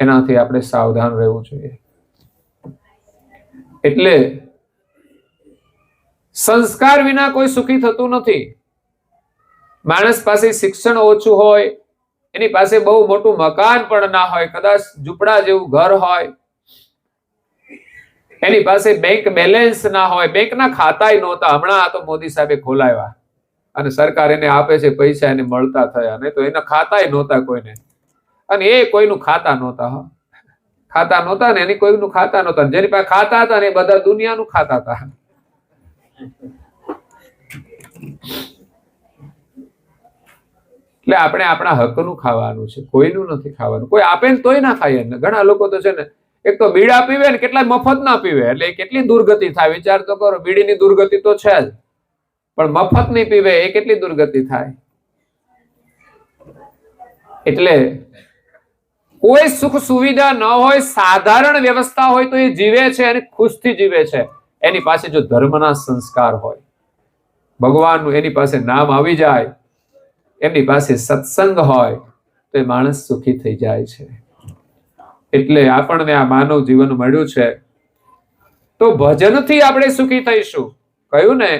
એનાથી આપણે સાવધાન રહેવું જોઈએ. એટલે સંસ્કાર વિના કોઈ સુખી થતું નથી. માણસ પાસે શિક્ષણ ઓછું હોય, એની પાસે બહુ મોટું મકાન પણ ના હોય, કદાચ ઝૂંપડા જેવું ઘર હોય, એની પાસે બેંક બેલેન્સ ના હોય, બેંકના ખાતાય નહોતા. હમણાં આ તો મોદી સાહેબે ખોલાવ્યા અને સરકાર એને આપે છે પૈસા, એને મળતા થયા. નહીં તો એના ખાતાય નહોતા કોઈને, અને એ કોઈનું ખાતા નહોતા. ખાતા નહોતા ને એની કોઈનું ખાતા નહોતા. જેની પાસે ખાતા હતા ને એ બધા દુનિયાનું ખાતા હતા. એટલે આપણે આપણા હકનું ખાવાનું છે, કોઈનું નથી ખાવાનું. કોઈ આપે ને તોય ના ખાઈએ. ઘણા લોકો તો છે ને, એક તો બીડા પીવે ને કેટલાય મફત ના પીવે, એટલે કેટલી દુર્ગતિ થાય વિચાર તો કરો. બીડીની દુર્ગતિ તો છે જ, પણ મફત નહીં પીવે એ કેટલી દુર્ગતિ થાય. એટલે કોઈ સુખ સુવિધા ન હોય, સાધારણ વ્યવસ્થા હોય તો એ જીવે છે અને ખુશથી જીવે છે. એની પાસે જો ધર્મના સંસ્કાર હોય, ભગવાનનું એની પાસે નામ આવી જાય, એમની પાસે સત્સંગ હોય, તો એ માણસ સુખી થઈ જાય છે. એટલે આપણને આ માનવ જીવન મળ્યું છે, તો ભજનથી આપણે સુખી થઈશું. કહ્યું ને,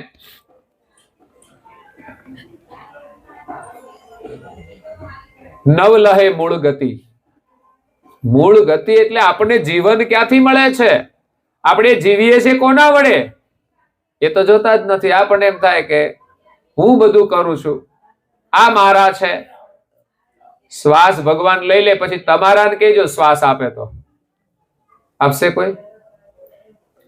નવ લહે મૂળ ગતિ. મૂળ ગતિ એટલે આપણને જીવન ક્યાંથી મળે છે? આપણે જીવીએ છીએ કોના વડે? એ તો જોતા જ નથી. આપણને એમ થાય કે હું બધું કરું છું, આ મારા છે. શ્વાસ ભગવાન લઈ લે, પછી તમારાને કહેજો શ્વાસ આપે તો આપશે કોઈ?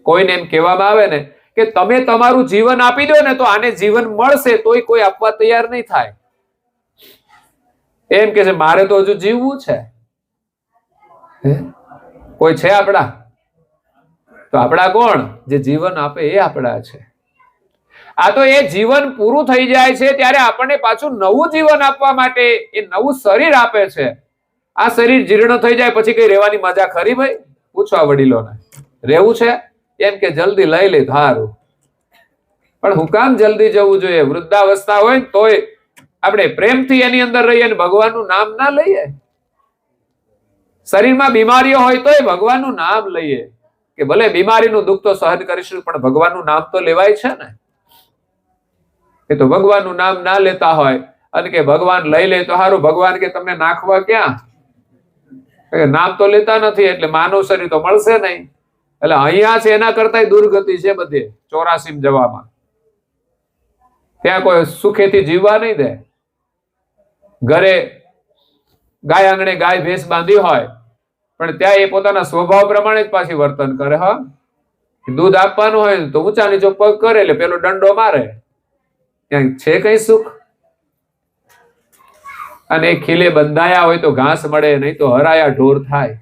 કોઈને એમ કહેવામાં આવે ને કે તમે તમારું જીવન આપી દો ને તો આને જીવન મળશે, તોય કોઈ આપવા તૈયાર નહીં થાય. એમ કે છે મારે તો હજુ જીવવું છે. કોઈ છે આપડા? તો આપડા કોણ? જે જીવન આપે એ આપડા છે. આ તો એ જીવન પૂરું થઈ જાય છે ત્યારે આપણને પાછું નવું જીવન આપવા માટે એ નવું શરીર આપે છે. આ શરીર જીર્ણ થઈ જાય પછી કઈ રહેવાની મજા ખરી ભાઈ? પૂછો આ વડીલોને. રહેવું છે એમ કે જલ્દી લઈ લે સારું, પણ હું કામ જલ્દી જવું જોઈએ? વૃદ્ધાવસ્થા હોય ને તોય આપણે પ્રેમથી એની અંદર રહીએ ને ભગવાનનું નામ ના લઈએ. શરીરમાં બીમારીઓ હોય તોય ભગવાનનું નામ લઈએ કે ભલે બીમારીનું દુઃખ તો સહન કરીશું, પણ ભગવાનનું નામ તો લેવાય છે ને. એ તો ભગવાનનું નામ ના લેતા હોય અને કે ભગવાન લઈ લે તો સારું. ભગવાન કે તમને નાખવા ક્યાં? નામ તો લેતા નથી એટલે માનવ શરીર તો મળશે નહીં. એટલે અહીંયા છે એના કરતા દુર્ગતિ છે બધે 84 જવામાં. ત્યાં કોઈ સુખેથી જીવવા નહીં દે. ઘરે ગાય આંગણે ગાય ભેંસ બાંધી હોય, પણ ત્યાં એ પોતાના સ્વભાવ પ્રમાણે જ પાછી વર્તન કરે. હા, દૂધ આપવાનું હોય તો ઊંચા નીચો પગ કરે એટલે પેલો દંડો મારે. ત્યાં છે કઈ સુખ? અને ખીલે બંધાયા હોય તો ઘાસ મળે, નહીં તો હરાયા ઢોર થાય.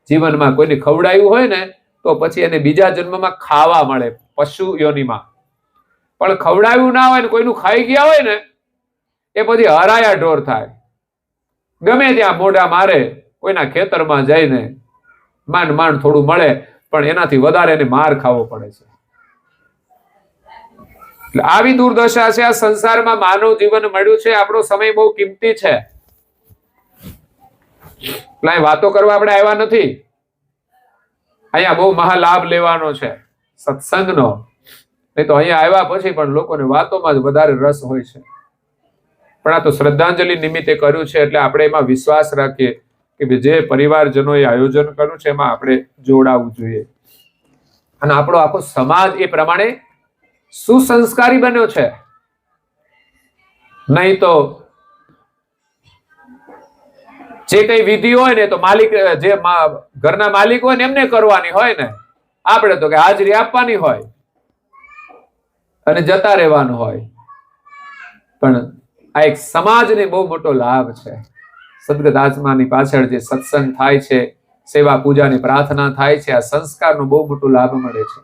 જીવનમાં કોઈને ખવડાયું હોય ને તો પછી એને બીજા જન્મમાં ખાવા મળે પશુ યોનિમાં. પણ ખવડાવ્યું ના હોય ને કોઈનું ખાઈ ગયા હોય ને એ પછી હરાયા ઢોર થાય. ગમે ત્યાં મોઢા મારે, કોઈના ખેતરમાં જઈને માંડ માંડ થોડું મળે, પણ એનાથી વધારે એને માર ખાવો પડે છે. એટલે આવી દુર્દશા છે આ સંસારમાં. માનવ જીવન મળ્યું છે, આપણો સમય બહુ કિંમતી છે. એટલે વાતો કરવા આપણે આવ્યા નથી. અહીંયા બહુ મહાલાભ લેવાનો છે સત્સંગનો. નહીં તો અહીંયા આવ્યા પછી પણ લોકોને વાતોમાં જ વધારે રસ હોય છે. પણ આ તો શ્રદ્ધાંજલિ નિમિત્તે કર્યું છે એટલે આપણે એમાં વિશ્વાસ રાખીએ કે જે પરિવારજનોએ આયોજન કર્યું છે એમાં આપણે જોડાવું જોઈએ. અને આપણો આખો સમાજ એ પ્રમાણે સુસંસ્કારી બન્યો છે. નહીં તો જે કઈ વિધિ હોય ને તો માલિક, જે ઘરના માલિક હોય ને એમને કરવાની હોય ને. આપણે તો કે હાજરી આપવાની હોય અને જતા રહેવાનું હોય. પણ આ એક સમાજને બહુ મોટો લાભ છે. સદગત આત્માની પાછળ જે સત્સંગ થાય છે, સેવા પૂજાની પ્રાર્થના થાય છે, આ સંસ્કારનો બહુ મોટો લાભ મળે છે.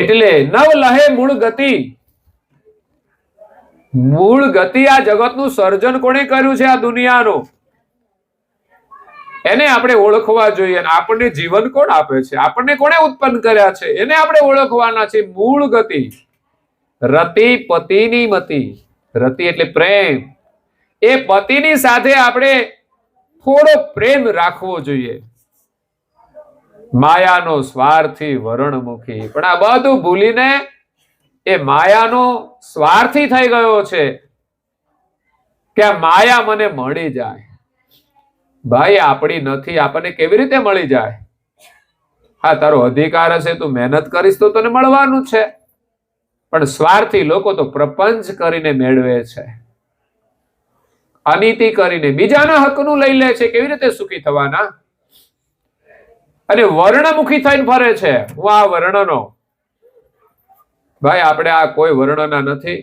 એટલે નવ લહે મૂળ ગતિ. મૂળ ગતિ આ જગતનું સર્જન કોણે કર્યું છે? આ દુનિયાનું. એને આપણે ઓળખવા જોઈએ. આપણને જીવન કોણ આપે છે? આપણને કોણે ઉત્પન્ન કર્યા છે? એને આપણે ઓળખવાના છે. મૂળ ગતિ. રતિ પતિની મતિ. રતિ એટલે પ્રેમ. એ પતિની સાથે આપણે થોડો પ્રેમ રાખવો જોઈએ. માયાનો સ્વાર્થી વરણમુખી. પણ આ બધું ભૂલીને એ માયાનો સ્વાર્થી થઈ ગયો છે કે આ માયા મને મળી જાય. ભાઈ આપણી નથી, આપણને કેવી રીતે મળી જાય? હા, તારો અધિકાર હશે, તું મહેનત કરીશ તો તને મળવાનું છે. પણ સ્વાર્થી લોકો તો પ્રપંચ કરીને મેળવે છે, અનીતિ કરીને બીજાના હકનું લઈ લે છે. કેવી રીતે સુખી થવાના? અને વર્ણમુખી થઈને ફરે છે. હું આ વર્ણનો. ભાઈ આપણે આ કોઈ વર્ણના નથી.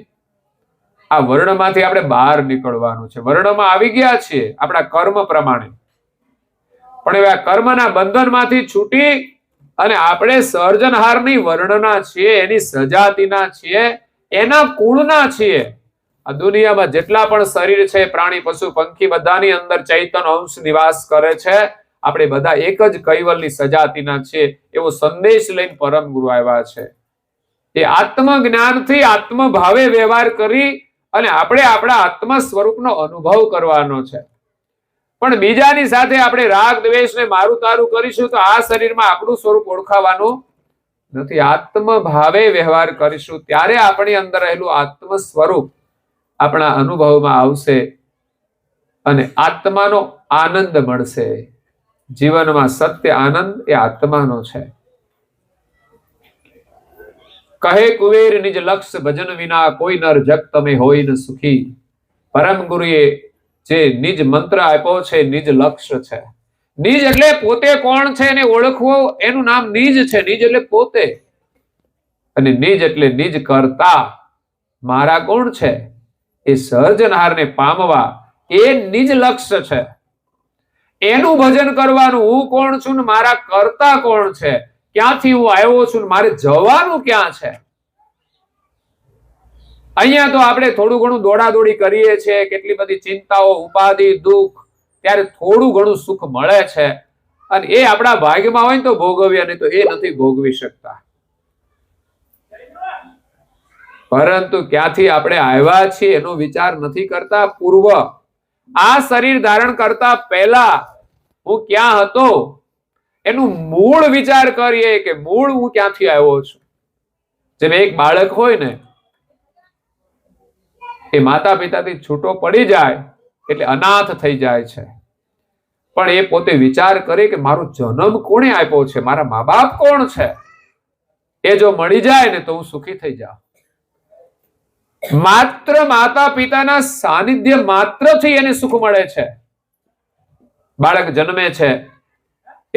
આ વર્ણમાંથી આપણે બહાર નીકળવાનું છે. વર્ણમાં આવી ગયા છીએ આપણા કર્મ પ્રમાણે, પણ હવે આ કર્મના બંધનમાંથી છૂટી અને આપણે સર્જનહારની વર્ણના છીએ, એની સજાતિના છીએ, એના કુળના છીએ. આ દુનિયામાં જેટલા પણ શરીર છે, પ્રાણી પશુ પંખી, બધાની અંદર ચૈતન્ય અંશ નિવાસ કરે છે. આપણે બધા એક જ કૈવલની સજાતિના છીએ એવો સંદેશ લઈને પરમ ગુરુ આવ્યા છે. એ આત્મજ્ઞાનથી આત્મભાવે વ્યવહાર કરી અને આપણે આપણા આત્મ સ્વરૂપનો અનુભવ કરવાનો છે. પણ બીજાની સાથે આપણે રાગ દ્વેષ ને મારું તારું કરીશું તો આ શરીરમાં આપણું સ્વરૂપ ઓળખાવાનું નથી. આત્મભાવે વ્યવહાર કરીશું ત્યારે આપણી અંદર રહેલું આત્મ સ્વરૂપ આપણા અનુભવમાં આવશે અને આત્માનો આનંદ મળશે. જીવનમાં સત્ય આનંદ એ આત્માનો છે. કહે કુવેર નિજ લક્ષ ભજન વિના કોઈ નર જગ તમે હોય ન સુખી. પરમ ગુરુએ જે નિજ મંત્ર આપ્યો છે નિજ લક્ષ્ય છે. નિજ એટલે પોતે કોણ છે એને ઓળખવો, એનું નામ નિજ છે. નિજ એટલે પોતે, અને નિજ એટલે નિજ કરતા. મારા કોણ છે એ સર્જનહારને પામવા, એ નિજ લક્ષ્ય છે. એનું ભજન કરવાનું. હું કોણ છું ને મારા કરતા કોણ છે, ક્યાંથી હું આવ્યો છું ને મારે જવાનું ક્યાં છે. અહીંયા તો આપણે થોડું ઘણું દોડાદોડી કરીએ છીએ, કેટલી બધી ચિંતાઓ, ઉપાધિ, દુઃખ, ત્યારે થોડું ઘણું સુખ મળે છે અને એ આપણા ભાગ્યમાં હોય ને તો ભોગવીએ, નહીં તો એ નથી ભોગવી શકતા. પરંતુ ક્યાંથી આપણે આવ્યા છીએ એનો વિચાર નથી કરતા. પૂર્વ આ શરીર ધારણ કરતા પહેલા હું ક્યાં હતો એનું મૂળ વિચાર કરીએ કે મૂળ હું ક્યાંથી આવ્યો છું. જેમ એક બાળક હોય ને, એ માતા પિતાથી છૂટો પડી જાય એટલે અનાથ થઈ જાય છે, પણ એ પોતે વિચાર કરે કે મારો જન્મ કોણે આપ્યો છે, મારા મા બાપ કોણ છે. એ જો મળી જાય ને તો હું સુખી થઈ જાઉં. માત્ર માતા પિતાના સાનિધ્ય માત્રથી એને સુખ મળે છે. બાળક જન્મે છે,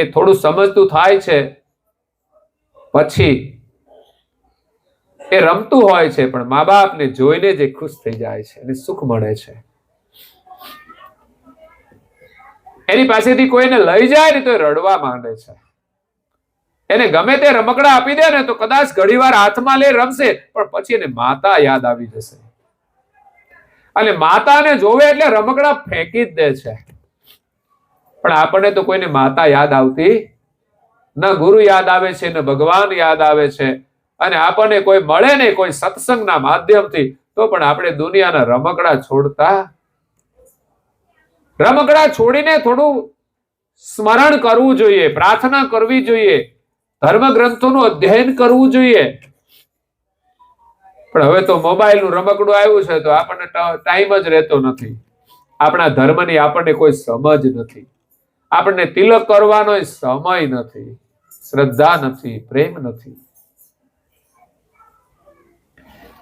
એ થોડું સમજતું થાય છે, પછી એ રમતું હોય છે, પણ મા બાપને જોઈને જ ખુશ થઈ જાય છે અને સુખ મળે છે. એની પાસેથી કોઈને લઈ જાય ને તો એ રડવા માંડે છે. એને ગમે તે રમકડા આપી દે ને તો કદાચ ઘડીવાર હાથમાં લે, રમશે, પણ પછી એને માતા યાદ આવી જશે અને માતાને જોવે એટલે રમકડા ફેંકી જ દે છે. પણ આપણને તો કોઈને માતા યાદ આવતી, ન ગુરુ યાદ આવે છે, ન ભગવાન યાદ આવે છે. અને આપણને કોઈ મળે ને કોઈ સત્સંગના માધ્યમથી તો પણ આપણે દુનિયાના રમકડા છોડતા. રમકડા છોડીને થોડું સ્મરણ કરવું જોઈએ, પ્રાર્થના કરવી જોઈએ, ધર્મ ગ્રંથોનું અધ્યયન કરવું જોઈએ. પણ હવે તો મોબાઈલનું રમકડું આવ્યું છે તો આપણને ટાઈમ જ રહેતો નથી. આપણા ધર્મની આપણને કોઈ સમજ નથી. આપણને તિલક કરવાનો સમય નથી, શ્રદ્ધા નથી, પ્રેમ નથી.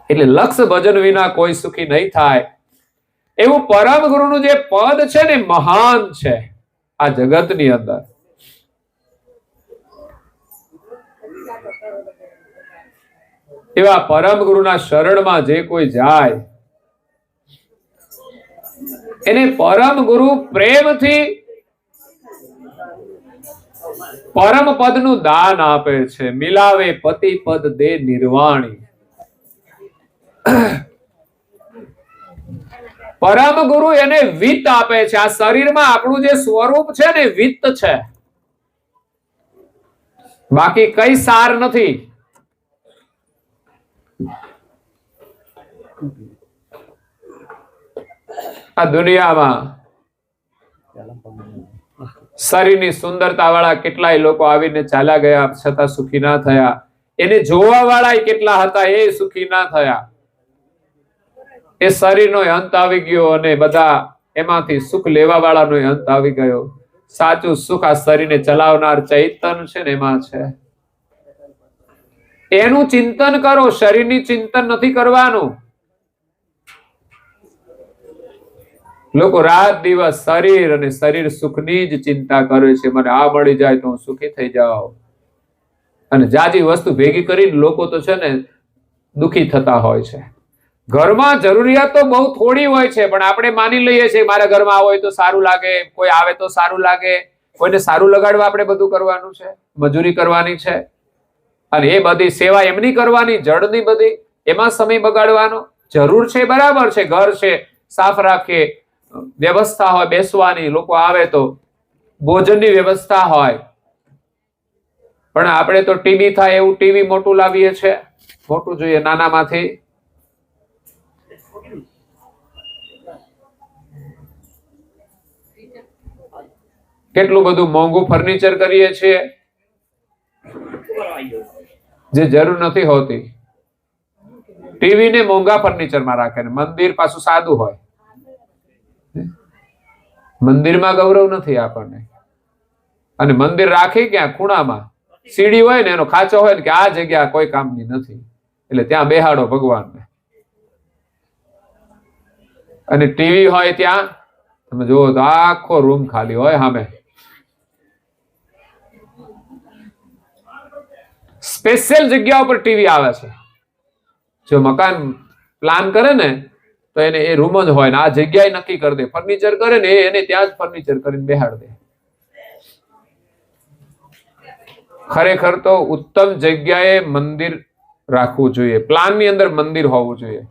એટલે લક્ષ ભજન વિના કોઈ સુખી નહીં થાય એવું પરમ ગુરુનું જે પદ છે ને મહાન છે આ જગતની અંદર. એવા પરમ ગુરુના શરણમાં જે કોઈ જાય એને પરમ ગુરુ પ્રેમથી પરમ પદનું દાન આપે છે. મિલાવે પતિ પદ દે નિર્વાણી. પરમ ગુરુ એને વિત્ત આપે છે. આ શરીરમાં આપણું જે સ્વરૂપ છે ને વિત્ત છે, બાકી કઈ સાર નથી. આ દુનિયામાં શરીરની સુંદરતા વાળા કેટલાય લોકો આવીને ચાલ્યા ગયા છતાં સુખી ના થયા. એને જોવા વાળા કેટલા હતા એ સુખી ના થયા. એ શરીરનો અંત આવી ગયો અને બધા એમાંથી સુખ લેવા વાળાનો અંત આવી ગયો. સાચું સુખ આ શરીરને ચલાવનાર ચૈતન્ય છે ને એમાં છે. એનું ચિંતન કરો, શરીરની ચિંતન નથી કરવાનું. લોકો રાત દિવસ શરીર અને શરીર સુખની જ ચિંતા કરે છે. મને આ મળી જાય તો હું સુખી થઈ જાઉં, અને જાજી વસ્તુ ભેગી કરીને લોકો તો છે ને દુખી થતા હોય છે. ઘરમાં જરૂરિયાત તો બહુ થોડી હોય છે, પણ આપણે માની લઈએ છીએ મારા ઘરમાં હોય તો સારું લાગે, કોઈ આવે તો સારું લાગે, કોઈને સારું લગાડવા આપણે બધું કરવાનું છે, મજૂરી કરવાની છે, અને એ બધી સેવા એમની કરવાની, જળની બધી, એમાં સમય બગાડવાનો જરૂર છે, બરાબર છે. ઘર છે, સાફ રાખીએ, વ્યવસ્થા હોય બેસવાની, લોકો આવે તો ભોજનની વ્યવસ્થા હોય, પણ આપણે તો ટીવી થાય એવું ટીવી મોટું લાવીએ છીએ, મોટું જોઈએ નાનામાંથી. કેટલું બધું મોંઘું ફર્નિચર કરીએ છીએ જે જરૂર નથી હોતી. ટીવી ને મોંઘા ફર્નિચરમાં રાખે ને મંદિર પાછું સાદું હોય. મંદિરમાં ગૌરવ નથી આપણને. અને મંદિર રાખી ક્યાં? ખૂણામાં. સીડી હોય ને એનો ખાંચો હોય ને કે આ જગ્યા કોઈ કામની નથી, એટલે ત્યાં બેહાડો ભગવાનને. અને ટીવી હોય ત્યાં તમે જુઓ તો આખો રૂમ ખાલી હોય. સામે સ્પેશિયલ જગ્યા ઉપર ટીવી આવે છે. જો મકાન પ્લાન કરે ને તો એને એ રૂમ જ હોય ને આ જગ્યાએ નક્કી કરી દે. ફર્નિચર કરે ને એને ત્યાં જ ફર્નિચર કરીને બેહાડ દે. ખરેખર તો ઉત્તમ જગ્યાએ મંદિર રાખવું જોઈએ, પ્લાનની અંદર મંદિર હોવું જોઈએ.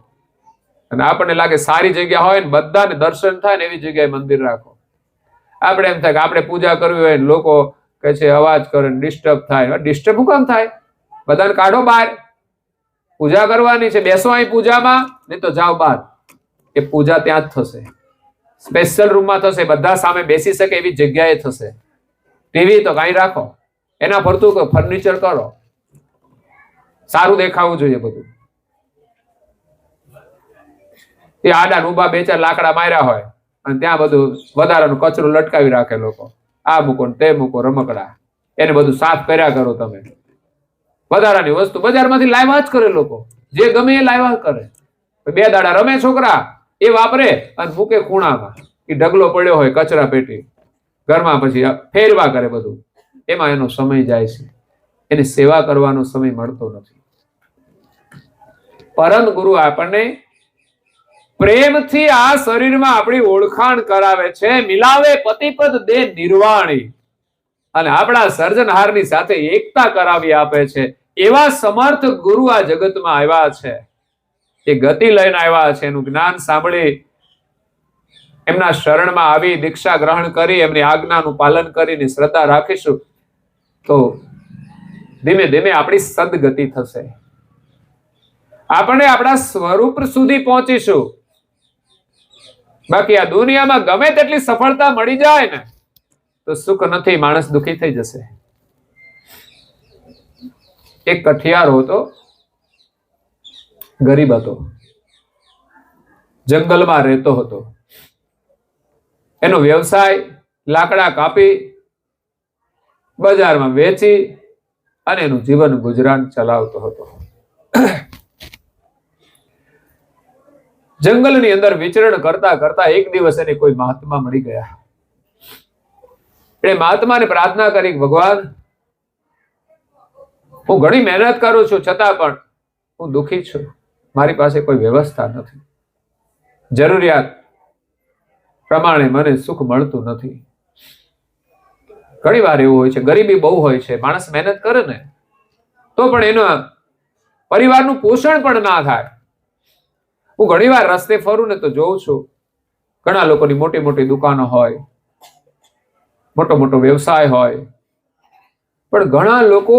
અને આપણને લાગે સારી જગ્યા હોય ને બધાને દર્શન થાય ને એવી જગ્યાએ મંદિર રાખો. આપણે એમ થાય કે આપણે પૂજા કરવી હોય ને લોકો કહે છે અવાજ કરે ને ડિસ્ટર્બ થાય. ડિસ્ટર્બ શું કામ થાય? બધાને કાઢો બહાર. પૂજા કરવાની છે, બેસો અહીં પૂજામાં, નહીં તો જાઓ બહાર. એ પૂજા ત્યાં જ થશે, સ્પેશિયલ રૂમમાં થશે, બધા સામે બેસી શકે એવી જગ્યાએ થશે. ટીવી તો કઈ રાખો, એના ફરતું ફર્નિચર કરો, સારું દેખાવું જોઈએ બધું. એ આડા ઊભા બે ચાર લાકડા માર્યા હોય અને ત્યાં બધું વધારાનું કચરો લટકાવી રાખે લોકો. આ મૂકો તે મૂકો રમકડા, એને બધું સાફ કર્યા કરો તમે. વધારાની વસ્તુ બજારમાંથી લાવ્યા જ કરે લોકો, જે ગમે એ લાવ્યા કરે. 2 દાડા રમે છોકરા, એ વાપરે અને મૂકે ખૂણામાં. એ ઢગલો પડ્યો હોય કચરા પેટી ઘરમાં, પછી ફેરવા કરે બધું. એમાં એનો સમય જાય છે, એની સેવા કરવાનો સમય મળતો નથી. પરમ ગુરુ આપણને પ્રેમથી આ શરીરમાં આપણી ઓળખાણ કરાવે છે. મિલાવે પતિપદ દે નિર્વાણી, અને આપણા સર્જનહારની સાથે એકતા કરાવી આપે છે. એવા સમર્થ ગુરુ આ જગતમાં આવ્યા છે. એ ગતિ લઈને આવ્યા છે. એનું જ્ઞાન સાંભળી, એમના શરણમાં આવી, દીક્ષા ગ્રહણ કરી, એમની આજ્ઞાનું પાલન કરીને શ્રદ્ધા રાખીશું તો ધીમે ધીમે આપણી સદગતિ થશે. આપણે આપણા સ્વરૂપ સુધી પહોંચીશું. બાકી આ દુનિયામાં ગમે તેટલી સફળતા મળી જાય ને તો સુખ નથી, માણસ દુખી થઈ જશે. એક કઠિયાર હતો, ગરીબ હતો, જંગલમાં રહેતો હતો. એનો વ્યવસાય લાકડા કાપી બજારમાં વેચી અને એનું જીવન ગુજરાન ચલાવતો હતો. જંગલની અંદર વિચરણ કરતા કરતા એક દિવસ એને કોઈ મહાત્મા મળી ગયા. એ મહાત્માને પ્રાર્થના કરી, ભગવાન હું ઘણી મહેનત કરું છું છતાં પણ હું દુખી છું. મારી પાસે કોઈ વ્યવસ્થા નથી, જરૂરિયાત પ્રમાણે મને સુખ મળતું નથી. ઘણી વાર એવું હોય છે, ગરીબી બહુ હોય છે, માણસ મહેનત કરે ને તો પણ એના પરિવારનું પોષણ પણ ના થાય. હું ઘણી વાર રસ્તે ફરું ને તો જોઉં છું ઘણા લોકોની મોટી મોટી દુકાનો હોય, મોટો મોટો વ્યવસાય હોય, પણ ઘણા લોકો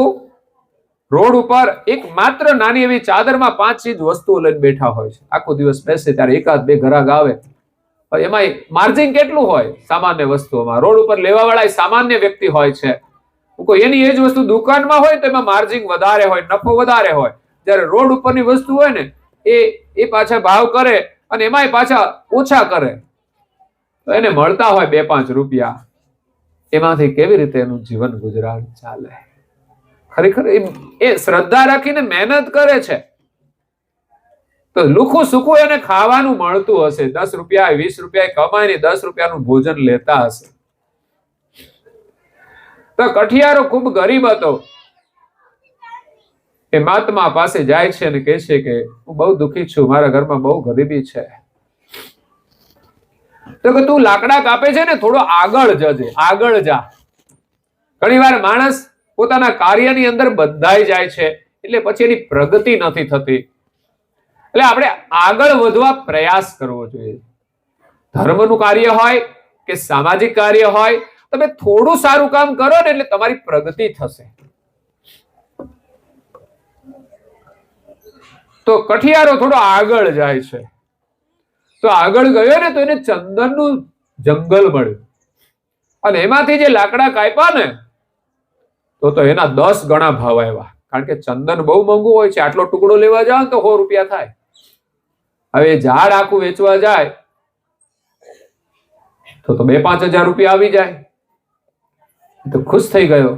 રોડ ઉપર એક માત્ર નાની એવી ચાદરમાં 5 વસ્તુઓ લઈને બેઠા હોય છે. આખો દિવસ બેસે ત્યારે 1-2 ગ્રાહક આવે. એમાં માર્જિન કેટલું હોય સામાન્ય વસ્તુઓમાં? રોડ ઉપર લેવા વાળા સામાન્ય વ્યક્તિ હોય છે. એની એ જ વસ્તુ દુકાનમાં હોય તો એમાં માર્જિન વધારે હોય, નફો વધારે હોય. જ્યારે રોડ ઉપરની વસ્તુ હોય ને એ પાછા ભાવ કરે અને એમાંય પાછા ઓછા કરે તો એને મળતા હોય 2-5 રૂપિયા. એમાંથી કેવી રીતે એનું જીવન ગુજરાન ચાલે? ખરેખર એ શ્રદ્ધા રાખીને મહેનત કરે છે તો લુખું સુખું એને ખાવાનું મળતું હશે. 10 રૂપિયા 20 રૂપિયા કમાઈને 10 રૂપિયાનું ભોજન લેતા હશે. તો કઠિયારો ખૂબ ગરીબ હતો. એ મહાત્મા પાસે જાય છે અને કહે છે કે હું બહુ દુઃખી છું, મારા ઘરમાં બહુ ગરીબી છે. તો કે તું લાકડા કાપે છે ને, થોડો આગળ જજે, આગળ જા. ઘણી વાર માણસ પોતાના કાર્યની અંદર બંધાઈ જાય છે એટલે પછી એની પ્રગતિ નથી થતી. એટલે આપણે આગળ વધવા પ્રયાસ કરવો જોઈએ. ધર્મનું કાર્ય હોય કે સામાજિક કાર્ય હોય, તમે થોડું સારું કામ કરો ને એટલે તમારી પ્રગતિ થશે. તો કઠિયારો થોડો આગળ જાય છે. તો આગળ ગયો ને તો એને ચંદનનું જંગલ મળ્યું અને એમાંથી જે લાકડા કાપ્યા ને તો એના 10 ગણા ભાવ આવ્યા. કારણ કે ચંદન બહુ મોંઘું હોય છે. આટલો ટુકડો લેવા જાવ તો 100 રૂપિયા થાય. હવે ઝાડ આખું વેચવા જાય તો 2-5 હજાર રૂપિયા આવી જાય. તો ખુશ થઈ ગયો,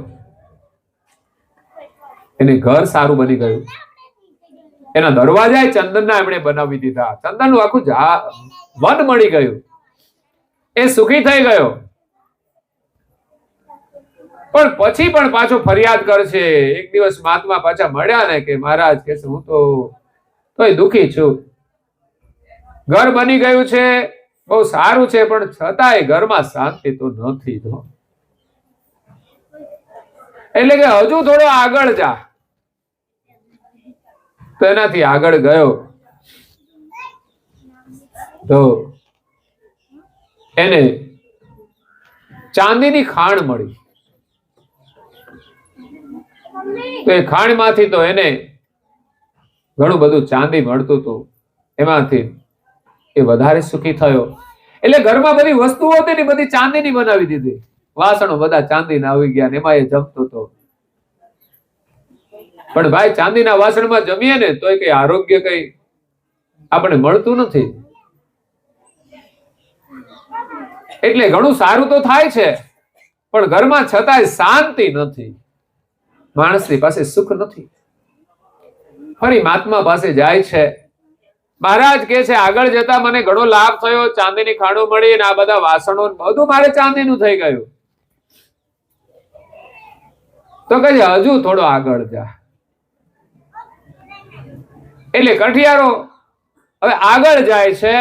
એને ઘર સારું બની ગયું. એના દરવાજા ચંદનના એમણે બનાવી દીધા. ચંદનનું આખું વન મળી ગયું. એ સુખી થઈ ગયો. પણ પછી પણ પાછો ફરિયાદ કરશે. એક દિવસ મહાત્મા પાછા મળ્યા ને કે મહારાજ કે હું તોય દુખી છું. ઘર બની ગયું છે, બહુ સારું છે, પણ છતાંય ઘરમાં શાંતિ તો નથી. એટલે કે હજુ થોડો આગળ જા. તો એનાથી આગળ ગયો તો એને ચાંદીની ખાણ મળી. તો એ ખાણમાંથી તો એને ઘણું બધું ચાંદી મળતું હતું. એમાંથી એ વધારે સુખી થયો. એટલે ઘરમાં બધી વસ્તુઓ હતી ને બધી ચાંદીની બનાવી દીધી. વાસણો બધા ચાંદીના આવી ગયા. એમાં એ જમતો હતો. પણ ભાઈ ચાંદીના વાસણમાં જમીએ ને તોય કઈ આરોગ્ય કઈ આપણે મળતું નથી. એટલે ઘણું સારું તો થાય છે પણ ઘરમાં છતાંય શાંતિ નથી. માણસની પાસે સુખ નથી. ફરી મહાત્મા પાસે જાય છે. મહારાજ કે છે આગળ જતા મને ઘણો લાભ થયો, ચાંદીની ખાણો મળી ને આ બધા વાસણો બધું મારે ચાંદીનું થઈ ગયું. તો કહે હજુ થોડો આગળ જા. એટલે કઠિયારો હવે આગળ જાય છે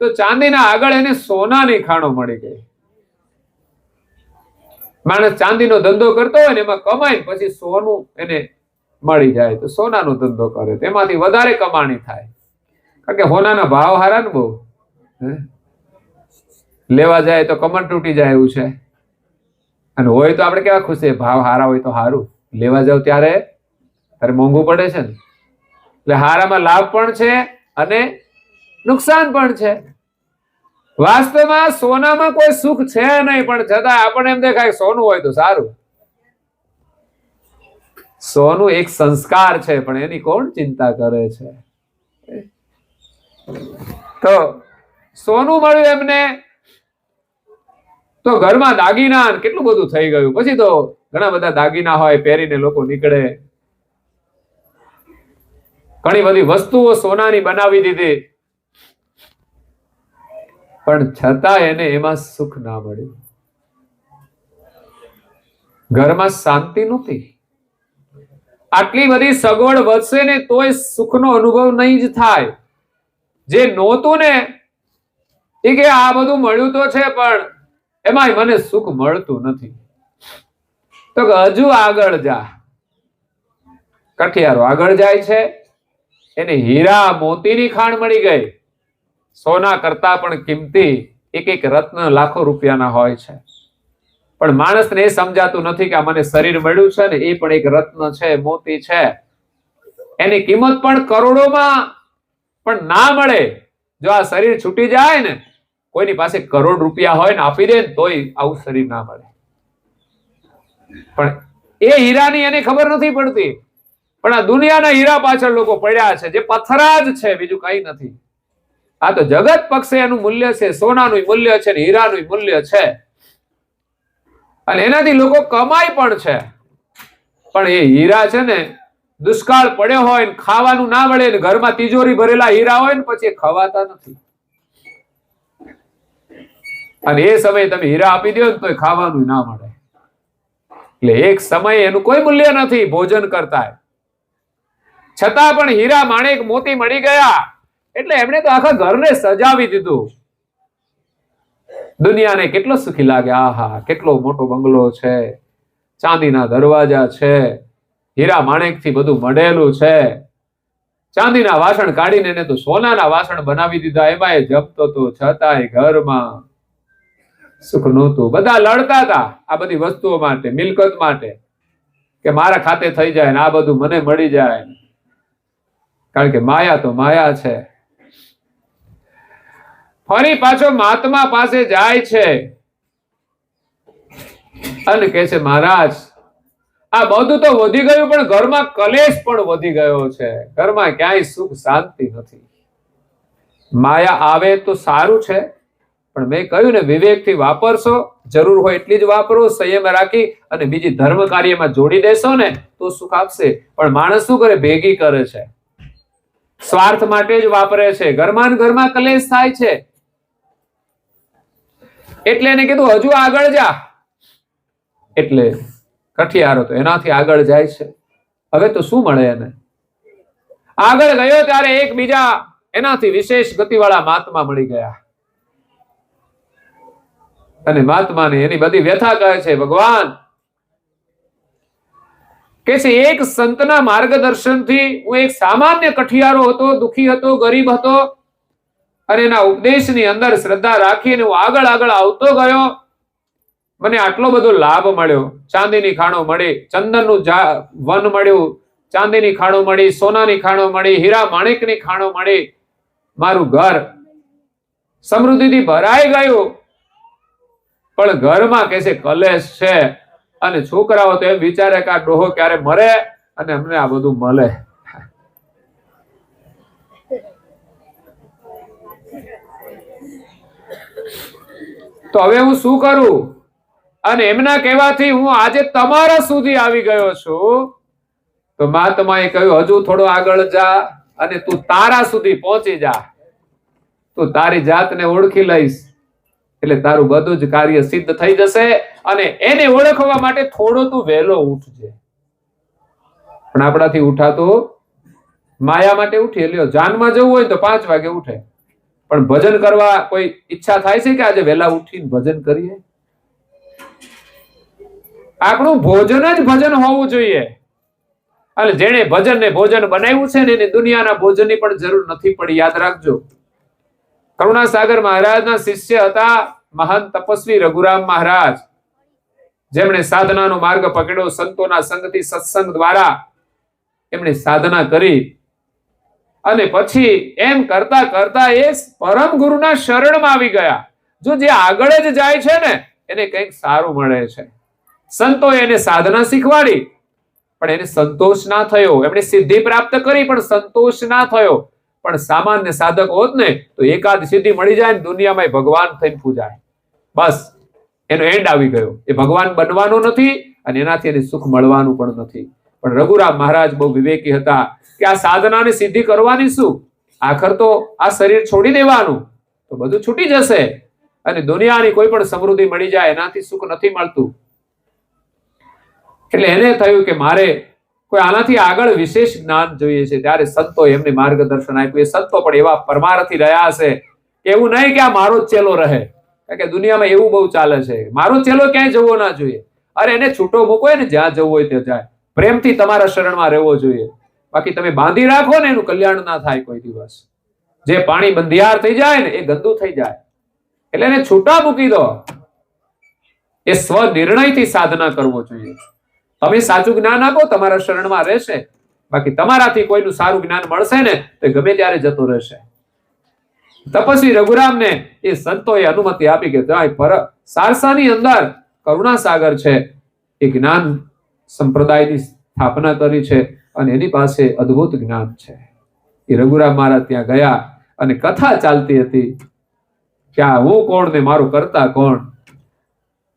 તો ચાંદીના આગળ એને સોનાની ખાણો મળી ગઈ. માણસ ચાંદીનો ધંધો કરતો હોય ને એમાં કમાય પછી સોનું એને મળી જાય તો સોનાનો ધંધો કરે, તેમાંથી વધારે કમાણી થાય. કારણ કે સોનાના ભાવ હારા ને બહુ, લેવા જાય તો કમર તૂટી જાય એવું છે. અને હોય તો આપણે કેવા ખુશ છે, ભાવ હારા હોય તો સારું, લેવા જાવ ત્યારે મોંઘું પડે છે ને. એટલે હારામાં લાભ પણ છે અને નુકસાન પણ છે. વાસ્તવમાં સોનામાં કોઈ સુખ છે નહીં, પણ છતાં આપણને એમ દેખાય સોનું હોય તો સારું. સોનું એક સંસ્કાર છે પણ એની કોણ ચિંતા કરે છે. તો સોનું મળ્યું એમને તો ઘરમાં દાગીના કેટલું બધું થઈ ગયું. પછી તો ઘણા બધા દાગીના હોય પહેરીને લોકો નીકળે. ઘણી બધી વસ્તુઓ સોનાની બનાવી દીધી પણ છતાં એને એમાં સુખ ના મળ્યું. ઘરમાં શાંતિ નહોતી. આટલી બધી સગવડ વધશે ને તોય સુખનો અનુભવ નહીં જ થાય. જે નહોતું ને એ કે આ બધું મળ્યું તો છે પણ એમાંય મને સુખ મળતું નથી. તો હજુ આગળ જા. કઠિયારો આગળ જાય છે. એને હીરા મોતીની ખાણ મળી ગઈ. સોના કરતા પણ કિંમતી એક રત્ન લાખો રૂપિયાના હોય છે. પણ માણસને એ સમજાતું નથી કે આ મને શરીર મળ્યું છે ને એ પણ એક રત્ન છે, મોતી છે. એની કિંમત પણ કરોડોમાં પણ ના મળે. જો આ શરીર છૂટી જાય ને, કોઈની પાસે કરોડ રૂપિયા હોય ને આપી દે ને તોય આવું શરીર ના મળે. પણ એ હીરાની એને ખબર નથી પડતી. પણ આ દુનિયાના હીરા પાછળ લોકો પડ્યા છે જે પથ્થરા જ છે, બીજું કઈ નથી. આ તો જગત પક્ષે એનું મૂલ્ય છે, સોનાનું મૂલ્ય છે ને હીરાનું મૂલ્ય છે. અને એનાથી લોકો કમાય પણ છે. પણ એ હીરા છે ને દુષ્કાળ પડ્યો હોય ને ખાવાનું ના મળે ને ઘરમાં તિજોરી ભરેલા હીરા હોય ને પછી ખવાતા નથી. અને એ સમયે તમે હીરા આપી દો ને તો ખાવાનું ના મળે. એટલે એક સમય એનું કોઈ મૂલ્ય નથી ભોજન કરતા. છતાં પણ હીરા માણેક મોતી મળી ગયા એટલે એમણે તો આખા ઘરને સજાવી દીધું. દુનિયાને કેટલો સુખી લાગે. આહા, કેટલો મોટો બંગલો છે, ચાંદીના દરવાજા છે, હીરા માણેકથી બધું મઢેલું છે. ચાંદીના વાસણ કાઢીને એને તો સોનાના વાસણ બનાવી દીધા. એમાં એ જપતો તો, છતાંય ઘરમાં સુખ નહોતું. બધા લડતા હતા આ બધી વસ્તુઓ માટે, મિલકત માટે, કે મારા ખાતે થઈ જાય ને આ બધું મને મળી જાય. કારણ કે માયા તો માયા છે. ફરી પાછો મહાત્મા પાસે જાય છે અને કહે છે, મહારાજ, આ બધું તો વધી ગયું, પણ ઘરમાં કલેશ પણ વધી ગયો છે. ઘરમાં ક્યાંય સુખ શાંતિ નથી. માયા આવે તો સારું છે, પણ મેં કહ્યું ને, વિવેકથી વાપરશો, જરૂર હોય એટલી જ વાપરો, સંયમ રાખી અને બીજી ધર્મ કાર્યમાં જોડી દેશો ને તો સુખ આપશે. પણ માણસ શું કરે? ભેગી કરે છે, સ્વાર્થ માટે જ વાપરે છે. ઘરમાં ને ઘરમાં કલેશ થાય છે. એટલે એને કીધું હજુ આગળ જા. એટલે કઠિયારો તો એનાથી આગળ જાય છે. હવે તો શું મળે એને? આગળ ગયો ત્યારે એક બીજા એનાથી વિશેષ ગતિવાળા મહાત્મા મળી ગયા અને મહાત્માને એની બધી વ્યથા કહે છે. ભગવાન કે છે, એક સંતના માર્ગદર્શનથી હું એક સામાન્ય કઠિયારો હતો, દુખી હતો, ગરીબ હતો, અને એના ઉપદેશની અંદર શ્રદ્ધા રાખીને હું આગળ આગળ આવતો ગયો. મને આટલો બધો લાભ મળ્યો. ચાંદીની ખાણો મળી, ચંદનનું વન મળ્યું, ચાંદીની ખાણો મળી, સોનાની ખાણો મળી, હીરા માણેકની ખાણો મળી. મારું ઘર સમૃદ્ધિથી ભરાઈ ગયું. પણ ઘરમાં કે છે કલેશ છે, અને છોકરાઓ તો એમ વિચારે કે આ ડોહો ક્યારે મરે અને અમને આ બધું મળે. તો હવે હું શું કરું? અને એમના કહેવાથી હું આજે તમારા સુધી આવી ગયો છું. તો મહાત્માએ કહ્યું, હજુ થોડો આગળ જા અને તું તારા સુધી પહોંચી જા. તું તારી જાતને ઓળખી લઈશ એટલે તારું બધું જ કાર્ય સિદ્ધ થઈ જશે. અને એને ઓળખવા માટે થોડો તું વહેલો ઉઠજે. પણ આપણાથી ઉઠાતું માયા માટે ઉઠી લ્યો. જાનમાં જવું હોય તો 5 વાગે ઉઠે, પણ ભજન કરવા કોઈ ઈચ્છા થાય છે કે આજે વહેલા ઉઠીને ભજન કરીએ? આપણું ભોજન જ ભજન હોવું જોઈએ. અને જેણે ભજન ને ભોજન બનાવ્યું છે ને એને દુનિયાના ભોજનની પણ જરૂર નથી પડી. યાદ રાખજો. કરુણાસાગર મહારાજના શિષ્ય હતા મહાન તપસ્વી રઘુરામ મહારાજ, જેમણે સાધનાનો માર્ગ પકડ્યો. સંતોના સંગથી, સત્સંગ દ્વારા એમણે સાધના કરી અને પછી એમ કરતા કરતા એ પરમ ગુરુના શરણમાં આવી ગયા. જો જે આગળ જ જાય છે ને એને કંઈક સારું મળે છે. સંતોએ એને સાધના શીખવાડી, પણ એને સંતોષ ના થયો. એમણે સિદ્ધિ પ્રાપ્ત કરી, પણ સંતોષ ના થયો. પણ સામાન્ય સાધક હોત ને તો એકાદ સિદ્ધિ મળી જાય ને દુનિયામાં ભગવાન થઈને પૂજાય. બસ એનો એન્ડ આવી ગયો. એ ભગવાન બનવાનો નથી અને એનાથી એને સુખ મળવાનું પણ નથી. પણ રઘુરામ મહારાજ બહુ વિવેકી હતા કે આ સાધનાને સિદ્ધિ કરવાની શું? આખર તો આ શરીર છોડી દેવાનું, તો બધું છૂટી જશે અને દુનિયાની કોઈ પણ સમૃદ્ધિ મળી જાય એનાથી સુખ નથી મળતું. એટલે એને થયું કે મારે કોઈ આનાથી આગળ વિશેષ જ્ઞાન જોઈએ છે. ત્યારે સંતો એમને માર્ગદર્શન આપ્યું. એ સંતો પણ એવા પરમાર્થી રહ્યા હશે. એવું નહીં કે આ મારો જ ચેલો રહે, કારણ કે દુનિયામાં એવું બહુ ચાલે છે. મારો ચેલો ક્યાંય જવો ના જોઈએ. અરે એને છૂટો મૂકો ને, જ્યાં જવું હોય ત્યાં જાય. પ્રેમથી તમારા શરણમાં રહેવો જોઈએ. બાકી તમે બાંધી રાખો ને એનું કલ્યાણ ના થાય કોઈ દિવસ. જે પાણી બંધિયાર થઈ જાય ને એ ગંદુ થઈ જાય. એટલે એને છૂટા મૂકી દો. એ સ્વનિર્ણયથી સાધના કરવો જોઈએ. તમે સાચું જ્ઞાન આપો, તમારા શરણમાં રહેશે. બાકી તમારાથી કોઈનું સારું જ્ઞાન મળશે ને તો ગમે ત્યારે જતો રહેશે. તપસ્વી રઘુરામને એ સંતોએ અનુમતિ આપી કે સારસાની અંદર કરુણાસાગર છે, એ જ્ઞાન સંપ્રદાયની સ્થાપના કરી છે અને એની પાસે અદ્ભુત જ્ઞાન છે. એ રઘુરામ મહારાજ ત્યાં ગયા અને કથા ચાલતી હતી કે આ હું કોણ ને મારું કરતા કોણ.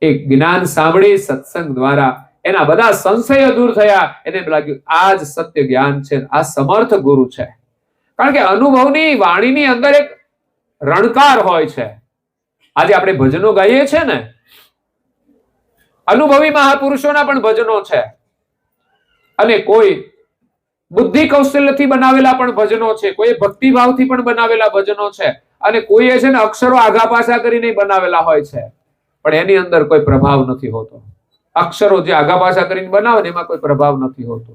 એ જ્ઞાન સાંભળી સત્સંગ દ્વારા એના બધા સંશયો દૂર થયા. એને લાગ્યું આ જ સત્ય જ્ઞાન છે, આ સમર્થ ગુરુ છે. કારણ કે અનુભવની વાણીની અંદર એક રણકાર હોય છે. આજે આપણે ભજનો ગાઈએ છે ને, અનુભવી મહાપુરુષોના પણ ભજનો છે. અને કોઈ બુદ્ધિ કૌશલ્યથી બનાવેલા પણ ભજનો છે, કોઈ ભક્તિભાવથી પણ બનાવેલા ભજનો છે, અને કોઈએ છે ને અક્ષરો આઘા પાછા કરીને બનાવેલા હોય છે, પણ એની અંદર કોઈ પ્રભાવ નથી હોતો. અક્ષરો જે આઘા પાછા કરીને બનાવે ને એમાં કોઈ પ્રભાવ નથી હોતો.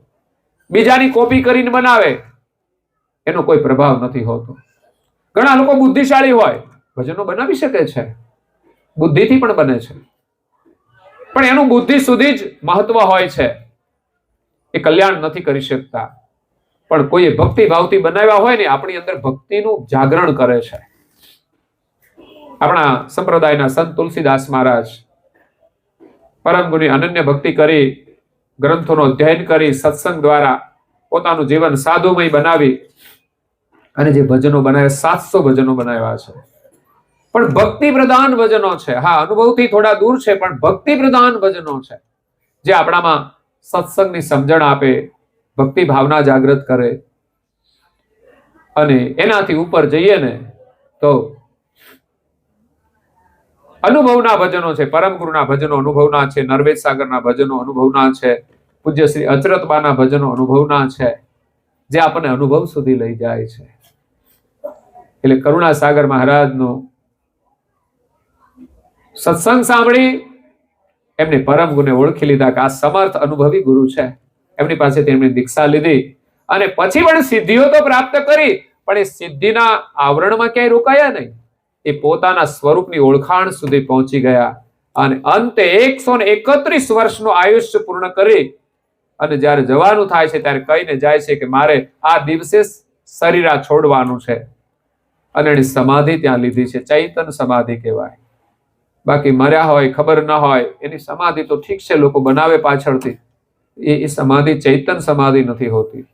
બીજાની કોપી કરીને બનાવે એનો કોઈ પ્રભાવ નથી હોતો. ઘણા લોકો બુદ્ધિશાળી હોય, ભજનો બનાવી શકે છે, બુદ્ધિથી પણ બને છે, પણ એનું બુદ્ધિ સુધી જ મહત્વ હોય છે, એ કલ્યાણ નથી કરી શકતા. પણ કોઈએ ભક્તિ ભાવથી બનાવ્યા હોય ને, આપણી અંદર ભક્તિનું જાગરણ કરે છે. આપણા સંપ્રદાયના સંત તુલસીદાસ મહારાજ પરમ ગુરુની અનન્ય ભક્તિ કરી, ગ્રંથોનો અધ્યયન કરી, સત્સંગ દ્વારા પોતાનું જીવન સાધુમય બનાવી અને જે ભજનો બનાવ્યા, 700 ભજનો બનાવ્યા છે. પણ ભક્તિ પ્રધાન ભજનો છે. હા, અનુભવથી થોડા દૂર છે, પણ ભક્તિ પ્રધાન ભજનો છે, જે આપણામાં સત્સંગની સમજણ આપે, ભક્તિ ભાવના જાગૃત કરે. અને એનાથી ઉપર જઈએ ને તો અનુભવના ભજનો છે. પરમ ગુરુના ભજનો અનુભવના છે, નરવેદ સાગરના ભજનો અનુભવના છે, પૂજ્ય શ્રી અચરતબાના ભજનો અનુભવના છે, જે આપણને અનુભવ સુધી લઈ જાય છે. એટલે કરુણા સાગર મહારાજનો સત્સંગ સાંભળી એમને પરમ ગુરુને ઓળખી લીધા કે આ સમર્થ અનુભવી ગુરુ છે. એમની પાસેથી એમણે દીક્ષા લીધી અને પછી પણ સિદ્ધિઓ તો પ્રાપ્ત કરી, પણ એ સિદ્ધિના આવરણમાં ક્યાંય રોકાયા નહીં. એ પોતાના સ્વરૂપની ઓળખાણ સુધી પહોંચી ગયા અને અંતે 131 વર્ષનું આયુષ્ય પૂર્ણ કરી અને જ્યારે જવાનું થાય છે ત્યારે કહીને જાય છે કે મારે આ દિવસે શરીર છોડવાનું છે. અને એની સમાધિ ત્યાં લીધી છે, ચૈતન સમાધિ કહેવાય. બાકી મર્યા હોય, ખબર ન હોય, એની સમાધિ તો ઠીક છે, લોકો બનાવે પાછળથી, એ સમાધિ ચૈતન સમાધિ નથી હોતી.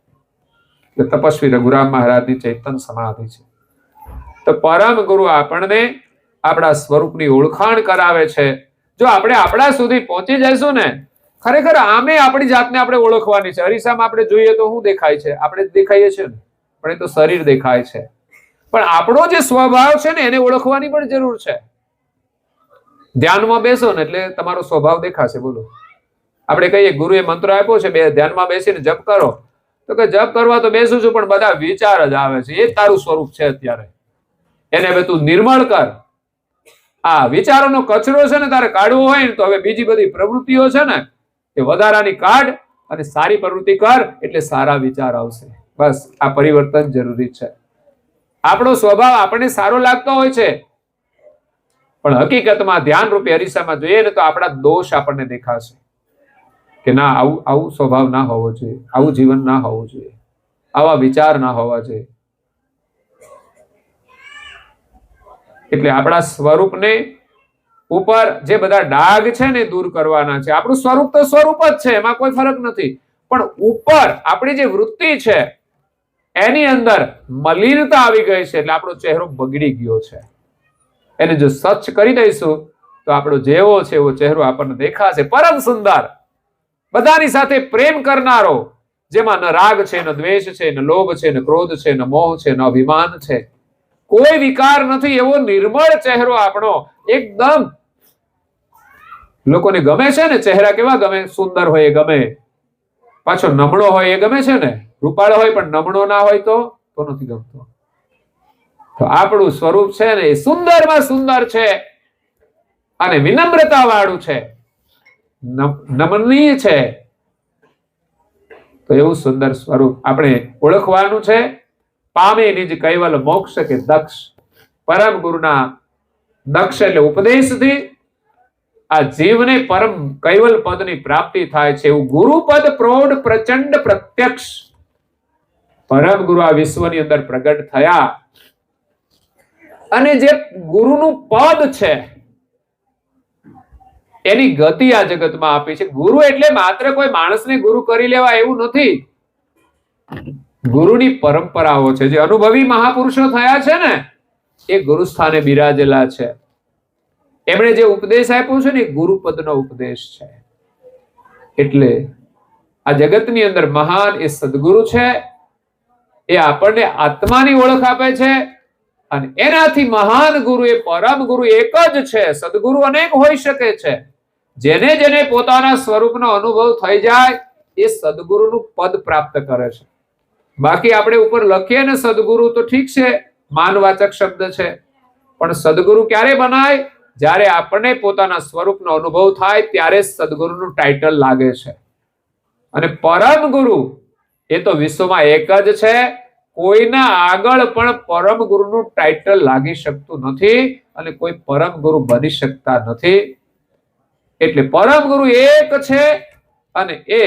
તપસ્વી રઘુરામ મહારાજની ચૈતન સમાધિ છે. તો પરમ ગુરુ આપણને આપણા સ્વરૂપની ઓળખાણ કરાવે છે. જો આપણે આપણા સુધી પહોંચી જઈશું ને, ખરેખર આમે આપણી જાતને આપણે ઓળખવાની છે. અરીસામાં આપણે જોઈએ તો શું દેખાય છે? આપણે જ દેખાઈએ છીએ ને, પણ એ તો શરીર દેખાય છે. પણ આપણો જે સ્વભાવ છે ને એને ઓળખવાની પણ જરૂર છે. ધ્યાનમાં બેસો ને એટલે તમારો સ્વભાવ દેખાશે. બોલો, આપણે કહીએ ગુરુએ મંત્ર આપ્યો છે, ધ્યાનમાં બેસીને જપ કરો, તો કે જપ કરવા તો બેસું છું પણ બધા વિચાર જ આવે છે. એ તારું સ્વરૂપ છે અત્યારે, એને હવે તું નિર્મળ કર. આ વિચારોનો કચરો છે ને તારે કાઢવો હોય ને તો હવે બીજી બધી પ્રવૃત્તિઓ છે ને એ વધારાની કાઢ અને સારી પ્રવૃત્તિ કર, એટલે સારા વિચાર આવશે. બસ આ પરિવર્તન જરૂરી છે. આપણો સ્વભાવ આપણને સારો લાગતો હોય છે, પણ હકીકતમાં ધ્યાન રૂપી અરીસામાં જોઈએ ને તો આપણા દોષ આપણને દેખાશે કે ના, આવું સ્વભાવ ના હોવો જોઈએ, આવું જીવન ના હોવું જોઈએ, આવા વિચાર ના હોવા જોઈએ. એટલે આપણા સ્વરૂપને ઉપર જે બધા ડાઘ છે ને દૂર કરવાના છે. આપણું સ્વરૂપ તો સ્વરૂપ જ છે, એમાં કોઈ ફરક નથી, પણ ઉપર આપણી જે વૃત્તિ છે એની અંદર મલિનતા આવી ગઈ છે, એટલે આપણો ચહેરો બગડી ગયો છે. એને જો સ્વચ્છ કરી દઈશું તો આપણો જેવો છે એવો ચહેરો આપણને દેખાશે, પરમ સુંદર, બધાની સાથે પ્રેમ કરનારો, જેમાં ન રાગ છે, ન દ્વેષ છે, ન લોભ છે, ન ક્રોધ છે, ન મોહ છે, ન અભિમાન છે, કોઈ વિકાર નથી, એવો નિર્મળ ચહેરો આપણો. એકદમ લોકોને ગમે છે ને, ચહેરા કેવા ગમે? સુંદર હોય એ ગમે, પાછો નમણો હોય એ ગમે છે ને. રૂપાળો હોય પણ નમણો ના હોય તો નથી ગમતો. તો આપણું સ્વરૂપ છે ને એ સુંદરમાં સુંદર છે અને વિનમ્રતા વાળું છે, નમનીય છે. તો એવું સુંદર સ્વરૂપ આપણે ઓળખવાનું છે. પામે નિજ કૈવલ મોક્ષ કે દક્ષ. પરમ ગુરુના દક્ષ એટલે ઉપદેશથી આ જીવને પરમ કૈવલ પદની પ્રાપ્તિ થાય છે. એવું ગુરુપદ પ્રૌઢ પ્રચંડ પ્રત્યક્ષ પરમ ગુરુ આ વિશ્વની અંદર પ્રગટ થયા અને જે ગુરુનું પદ છે એની ગતિ આ જગતમાં આપી છે. ગુરુ એટલે માત્ર કોઈ માણસને ગુરુ કરી લેવા એવું નથી. ગુરુની પરંપરાઓ છે. જે અનુભવી મહાપુરુષો થયા છે ને એ ગુરુ સ્થાને બિરાજેલા છે. એમણે જે ઉપદેશ આપ્યો છે ને એ ગુરુપદનો ઉપદેશ છે. એટલે આ જગતની અંદર મહાન એ સદગુરુ છે. એ આપણને આત્માની ઓળખ આપે છે અને એનાથી મહાન ગુરુ એ પરમ ગુરુ એક જ છે. સદગુરુ અનેક હોઈ શકે છે. જેને જેને પોતાના સ્વરૂપનો અનુભવ થઈ જાય એ સદગુરુનું પદ પ્રાપ્ત કરે છે. બાકી આપણે ઉપર લખીએ ને સદગુરુ તો ઠીક છે, માનવાચક શબ્દ છે, પણ સદગુરુ ક્યારે બનાય? જ્યારે આપણને પોતાના સ્વરૂપનો અનુભવ થાય ત્યારે સદગુરુનું ટાઇટલ લાગે છે. અને પરમ ગુરુ એ તો વિશ્વમાં એક જ છે, કોઈના આગળ પણ પરમ ગુરુનું ટાઇટલ લાગી શકતું નથી અને કોઈ પરમ ગુરુ બની શકતા નથી. એટલે પરમ ગુરુ એક છે અને એ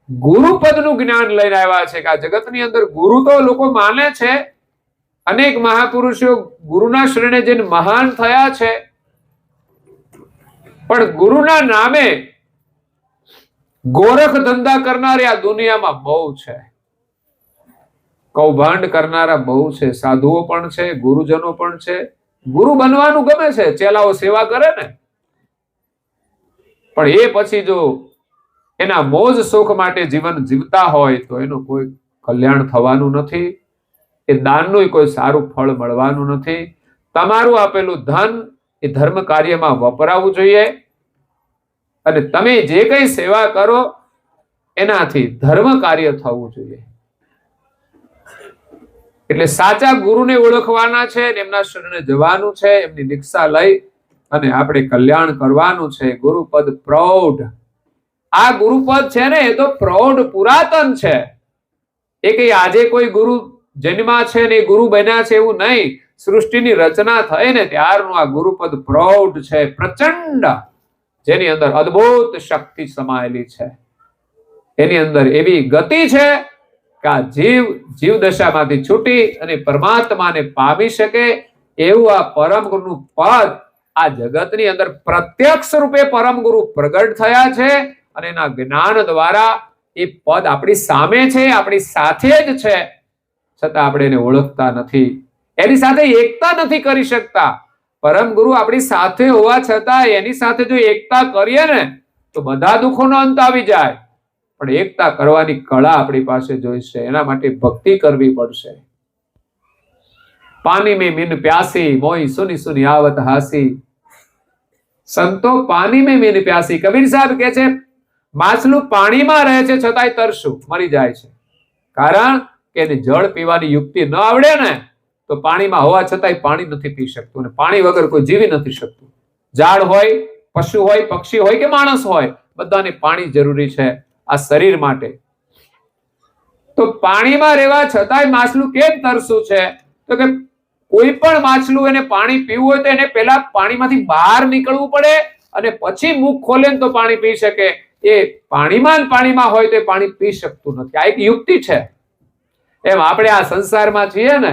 ગુરુપદનું જ્ઞાન લઈને આવ્યા છે કે આ જગતની અંદર ગુરુ તો લોકો માને છે, અનેક મહાપુરુષો ગુરુના શરણે જઈને મહાન થયા છે, પણ ગુરુના નામે ગોરખ ધંધા કરનારી આ દુનિયામાં બહુ છે, કૌભાંડ કરનારા બહુ છે, સાધુઓ પણ છે, ગુરુજનો પણ છે. ગુરુ બનવાનું ગમે છે, ચેલાઓ સેવા કરે ને, પણ એ પછી જો એના મોજ શોખ માટે જીવન જીવતા હોય તો એનું કોઈ કલ્યાણ થવાનું નથી, એ દાનનું કોઈ સારું ફળ મળવાનું નથી. તમારું આપેલું ધન એ ધર્મ કાર્યમાં વપરાવું જોઈએ અને તમે જે કંઈ સેવા કરો એનાથી ધર્મ કાર્ય થવું જોઈએ. એટલે સાચા ગુરુને ઓળખવાના છે, એમના શરણે જવાનું છે, એમની દીક્ષા લઈ અને આપણે કલ્યાણ કરવાનું છે. ગુરુપદ પ્રૌઢ, આ ગુરુપદ છે ને એ તો પ્રૌઢ પુરાતન છે. એ કઈ આજે કોઈ ગુરુ જન્મા છે ને એ ગુરુ બન્યા છે એવું નહીં. સૃષ્ટિની રચના થઈ ને ત્યારનું આ ગુરુપદ પ્રૌઢ છે, પ્રચંડ, જેની અંદર અદ્ભુત શક્તિ સમાયેલી છે. એની અંદર એવી ગતિ છે કે આ જીવ દશામાંથી છૂટી અને પરમાત્માને પામી શકે એવું આ પરમ ગુરુનું પદ આ જગતની અંદર પ્રત્યક્ષ રૂપે પરમ ગુરુ પ્રગટ થયા છે અને એના જ્ઞાન દ્વારા એ પદ આપણી સામે છે, આપણી સાથે જ છે, છતાં આપણે એને ઓળખતા નથી, એની સાથે એકતા નથી કરી શકતા. પરમ ગુરુ આપણી સાથે હોવા છતાં એની સાથે જો એકતા કરીએ ને તો બધા દુઃખોનો અંત આવી જાય, પણ એકતા કરવાની કળા આપણી પાસે જોઈશે. એના માટે ભક્તિ કરવી પડશે. પાણી में मीन प्यासी मोई सुनी सुनी आवत हासी. સંતો પાણી में मीन प्यासी. કબીર સાહેબ કહે છે માછલું પાણીમાં રહે છે છતાંય તરસ્યું મરી જાય છે, કારણ કે એને જળ પીવાની યુક્તિ ન આવડે ને તો પાણીમાં હોવા છતાંય પાણી નથી પી શકતું, અને પાણી વગર કોઈ જીવી નથી શકતું. ઝાડ હોય, પશુ હોય, પક્ષી હોય કે માણસ હોય, બધાને પાણી જરૂરી છે આ શરીર માટે. તો પાણીમાં રહેવા છતાંય માછલું કેમ તરસ્યું છે? તો કે કોઈ પણ માછલું એને પાણી પીવું હોય તો એને પહેલા પાણીમાંથી બહાર નીકળવું પડે અને પછી મુખ ખોલે તો પાણી પી શકે. એ પાણીમાં હોય તો પાણી પી શકતું નથી. આ એક યુક્તિ છે. એમ આપણે આ સંસારમાં છીએ ને,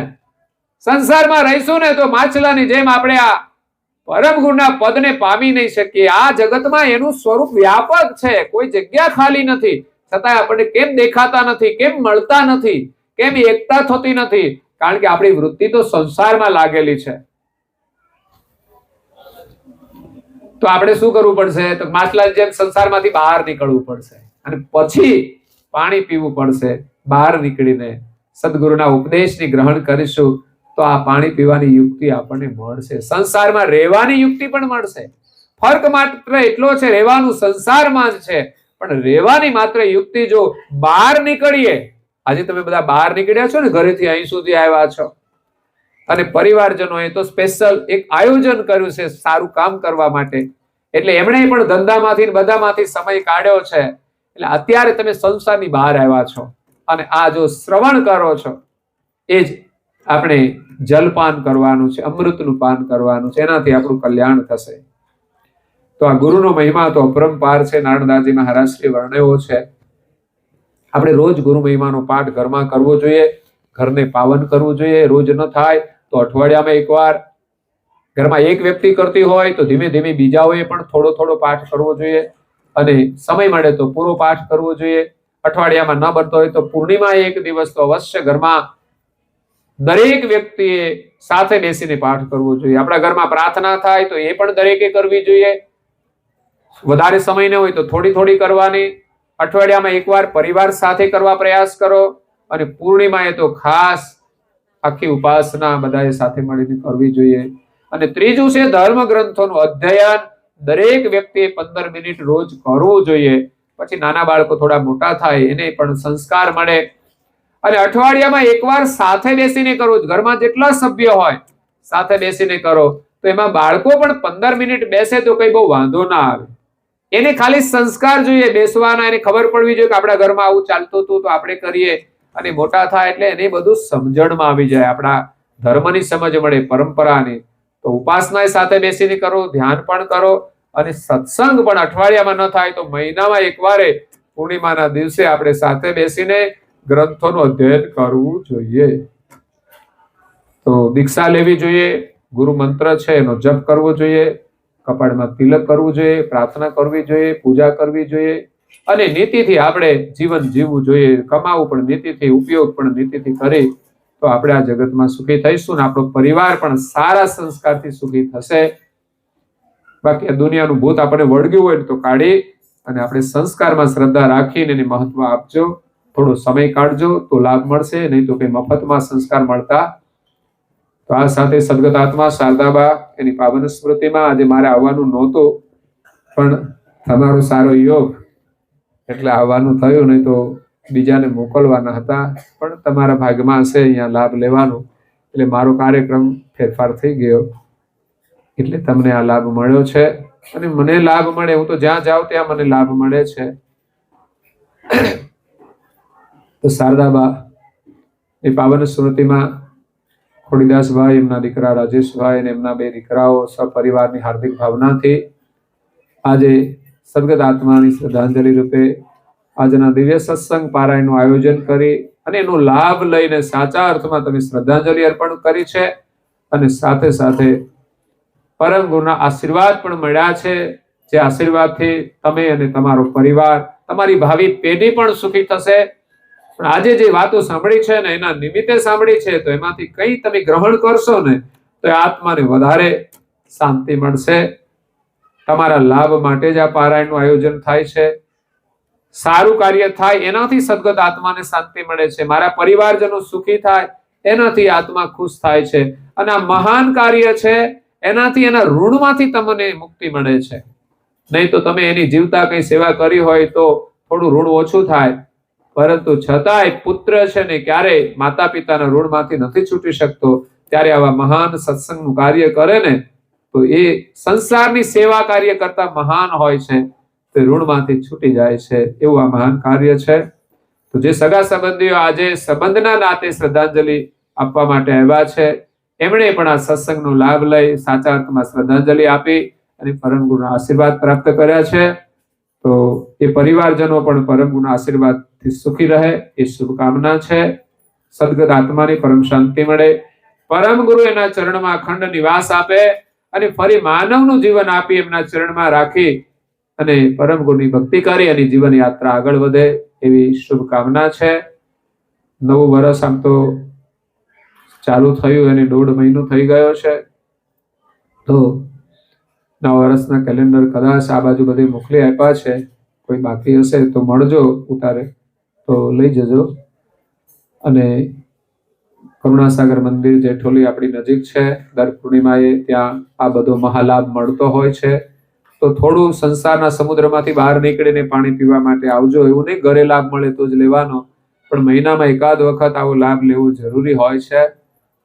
સંસારમાં રહીશું ને તો માછલાની જેમ આપણે આ પરમ ગુરુના પદને પામી નહીં શકીએ. આ જગતમાં એનું સ્વરૂપ વ્યાપક છે, કોઈ જગ્યા ખાલી નથી, છતાં આપણને કેમ દેખાતા નથી, કેમ મળતા નથી, કેમ એકતા થતી નથી? કારણ કે આપણી વૃત્તિ તો સંસારમાં લાગેલી છે. તો આપણે શું કરવું પડશે? તો માછલાની જેમ સંસારમાંથી બહાર નીકળવું પડશે અને પછી પાણી પીવું પડશે. બહાર નીકળીને સદગુરુના ઉપદેશની ગ્રહણ કરીશું તો આ પાણી પીવાની યુક્તિ આપણને મળશે, સંસારમાં રહેવાની યુક્તિ પણ મળશે. ફરક માત્ર એટલો છે, રહેવાનું સંસારમાં જ છે, પણ રહેવાની માત્ર યુક્તિ જો બહાર નીકળીએ. આજે તમે બધા બહાર નીકળ્યા છો ને, ઘરેથી અહીં સુધી આવ્યા છો, અને પરિવારજનોએ તો સ્પેશિયલ એક આયોજન કર્યું છે સારું કામ કરવા માટે, એટલે એમણે પણ ધંધામાંથી બધામાંથી સમય કાઢ્યો છે. એટલે અત્યારે તમે સંસારની બહાર આવ્યા છો અને આ જો શ્રવણ કરો છો એ જ આપણે જલપાન કરવાનું છે, અમૃતનું પાન કરવાનું છે, એનાથી આપણું કલ્યાણ થશે. તો આ ગુરુનો મહિમા તો અપરંપાર છે. નારણદાસજી મહારાજશ્રી વર્ણવ્યો છે. આપણે રોજ ગુરુ મહિમાનો પાઠ ઘરમાં કરવો જોઈએ, ઘરને પાવન કરવું જોઈએ. રોજ ન થાય તો અઠવાડિયામાં એકવાર, ઘરમાં એક વ્યક્તિ કરતી હોય તો ધીમે ધીમે બીજાઓએ પણ થોડો થોડો પાઠ કરવો જોઈએ, અને સમય મળે તો પૂરો પાઠ કરવો જોઈએ. અઠવાડિયામાં ન બનતો હોય તો પૂર્ણિમા એક દિવસ તો અવશ્ય ઘરમાં દરેક વ્યક્તિએ સાથે બેસીને પાઠ કરવો જોઈએ. આપણા ઘરમાં પ્રાર્થના થાય તો એ પણ દરેકે કરવી જોઈએ. વધારે સમય ન હોય તો થોડી થોડી કરવાની. અઠવાડિયામાં એકવાર પરિવાર સાથે કરવા પ્રયાસ કરો, અને પૂર્ણિમાએ તો ખાસ આખી ઉપાસના બધાએ સાથે મળીને કરવી જોઈએ. અને ત્રીજું છે ધર્મ ગ્રંથોનું અધ્યયન. દરેક વ્યક્તિએ 15 મિનિટ રોજ કરવું જોઈએ. પછી નાના બાળકો થોડા મોટા થાય એને પણ સંસ્કાર મળે. અને અઠવાડિયામાં એકવાર સાથે બેસીને કરો. ઘરમાં જેટલા સભ્ય હોય સાથે બેસીને કરો તો એમાં બાળકો પણ 15 મિનિટ બેસે તો કઈ બહુ વાંધો ના આવે. એને ખાલી સંસ્કાર જોઈએ બેસવાના, એને ખબર પડવી જોઈએ કે આપણા ઘરમાં આવું ચાલતું હતું તો આપણે કરીએ. અને મોટા થાય એટલે એને બધું સમજણમાં આવી જાય, આપણા ધર્મની સમજ મળે, પરંપરાની. તો ઉપાસના સાથે બેસીને કરો, ધ્યાન પણ કરો, અને સત્સંગ પણ અઠવાડિયામાં ન થાય તો મહિનામાં એકવારે પૂર્ણિમાના દિવસે આપણે સાથે બેસીને ગ્રંથોનું અધ્યયન કરવું જોઈએ. તો દીક્ષા લેવી જોઈએ, ગુરુ મંત્ર છે એનો જપ કરવો જોઈએ, કપાળમાં તિલક કરવું જોઈએ, પ્રાર્થના કરવી જોઈએ, પૂજા કરવી જોઈએ, અને નીતિથી આપણે જીવન જીવવું જોઈએ. કમાવું પણ નીતિથી, ઉપયોગ પણ નીતિથી કરી તો આપણે આ જગતમાં સુખી થઈશું ને આપણો પરિવાર પણ સારા સંસ્કારથી સુખી થશે. બાકી આ દુનિયાનું ભૂત આપણે વળગ્યું હોય તો કાઢી અને આપણે સંસ્કારમાં શ્રદ્ધા રાખીને એને મહત્વ આપજો. થોડો સમય કાઢજો તો લાભ મળશે, નહીં તો કઈ મફતમાં સંસ્કાર મળતા. તો આ સાથે સદગત આત્મા શારદાબા એની પાવન સ્મૃતિમાં આજે મારે આવવાનું નહોતું, પણ તમારો સારો યોગ એટલે આવવાનું થયું, નહીં તો બીજાને મોકલવાના હતા. પણ તમારા ભાગમાં હશે અહીંયા લાભ લેવાનો, એટલે મારો કાર્યક્રમ ફેરફાર થઈ ગયો, એટલે તમને આ લાભ મળ્યો છે. અને મને લાભ મળે, હું તો જ્યાં જાઉં ત્યાં મને લાભ મળે છે. તો શારદાબા એ પાવન સ્મૃતિમાં ખોડીદાસભાઈ, એમના દીકરા રાજેશભાઈ અને એમના 2 દીકરાઓ સપરિવારની હાર્દિક ભાવનાથી આજે સદગત આત્માની શ્રદ્ધાંજલિ રૂપે આજના દિવ્ય સત્સંગ પારાયણનું આયોજન કરી અને એનો લાભ લઈને સાચા અર્થમાં તમે શ્રદ્ધાંજલિ અર્પણ કરી છે. અને સાથે સાથે પરમ ગુરુના આશીર્વાદ પણ મળ્યા છે, જે આશીર્વાદથી તમે અને તમારો પરિવાર, તમારી ભાવિ પેઢી પણ સુખી થશે. પણ આજે જે વાતો સાંભળી છે ને એના નિમિત્તે સાંભળી છે, તો એમાંથી કઈ તમે ગ્રહણ કરશો ને તો આત્માને વધારે શાંતિ મળશે. તમારા લાભ માટે જ આ પારાયણનું આયોજન થાય છે. સારું કાર્ય થાય એનાથી સદગત આત્માને શાંતિ મળે છે, મારા પરિવારજનો સુખી થાય એનાથી આત્મા ખુશ થાય છે. અને આ મહાન કાર્ય છે, એનાથી એના ઋણમાંથી તમને મુક્તિ મળે છે. નહીં તો તમે એની જીવતા કઈ સેવા કરી હોય તો થોડું ઋણ ઓછું થાય, પરંતુ છતાંય પુત્ર છે ને ક્યારેય માતા પિતાના ઋણમાંથી નથી છૂટી શકતો. ત્યારે આવા મહાન સત્સંગનું કાર્ય કરે ને તો એ સંસારની સેવા કાર્ય કરતા મહાન હોય છે, તે ઋણમાંથી છૂટી જાય છે. એવું આ મહાન કાર્ય છે. તો જે સગા સંબંધીઓ આજે સંબંધના નાતે શ્રદ્ધાંજલિ આપવા માટે આવ્યા છે, એમણે પણ આ સત્સંગનો લાભ લઈ સાચા અર્થમાં શ્રદ્ધાંજલિ આપી અને પરમ ગુરુના આશીર્વાદ પ્રાપ્ત કર્યા છે. તો એ પરિવારજનો પણ પરમ ગુરુના આશીર્વાદથી સુખી રહે એ શુભકામના છે. સદગત આત્માની પરમ શાંતિ મળે, પરમ ગુરુ એના ચરણમાં અખંડ નિવાસ આપે અને ફરી માનવનું જીવન આપી એમના ચરણમાં રાખી અને પરમ ગુરુની ભક્તિ કરી અને જીવન યાત્રા આગળ વધે એવી શુભકામના છે. નવું વર્ષ આમ તો ચાલુ થયું અને 1.5 મહિનો થઈ ગયો છે. તો નવા વર્ષના કેલેન્ડર કદાચ આ બાજુ બધે મોકલી આપ્યા છે, કોઈ બાકી હશે તો મળજો, ઉતારે તો લઈ જજો. અને કરુણાસાગર મંદિર જેઠોલી આપણી નજીક છે, દર પૂર્ણિમાએ ત્યાં આ બધો મહાલાભ મળતો હોય છે. તો થોડું સંસારના સમુદ્રમાંથી બહાર નીકળીને પાણી પીવા માટે આવજો. એવું નહીં ઘરે લાભ મળે તો જ લેવાનો, પણ મહિનામાં એકાદ વખત આવો લાભ લેવો જરૂરી હોય છે.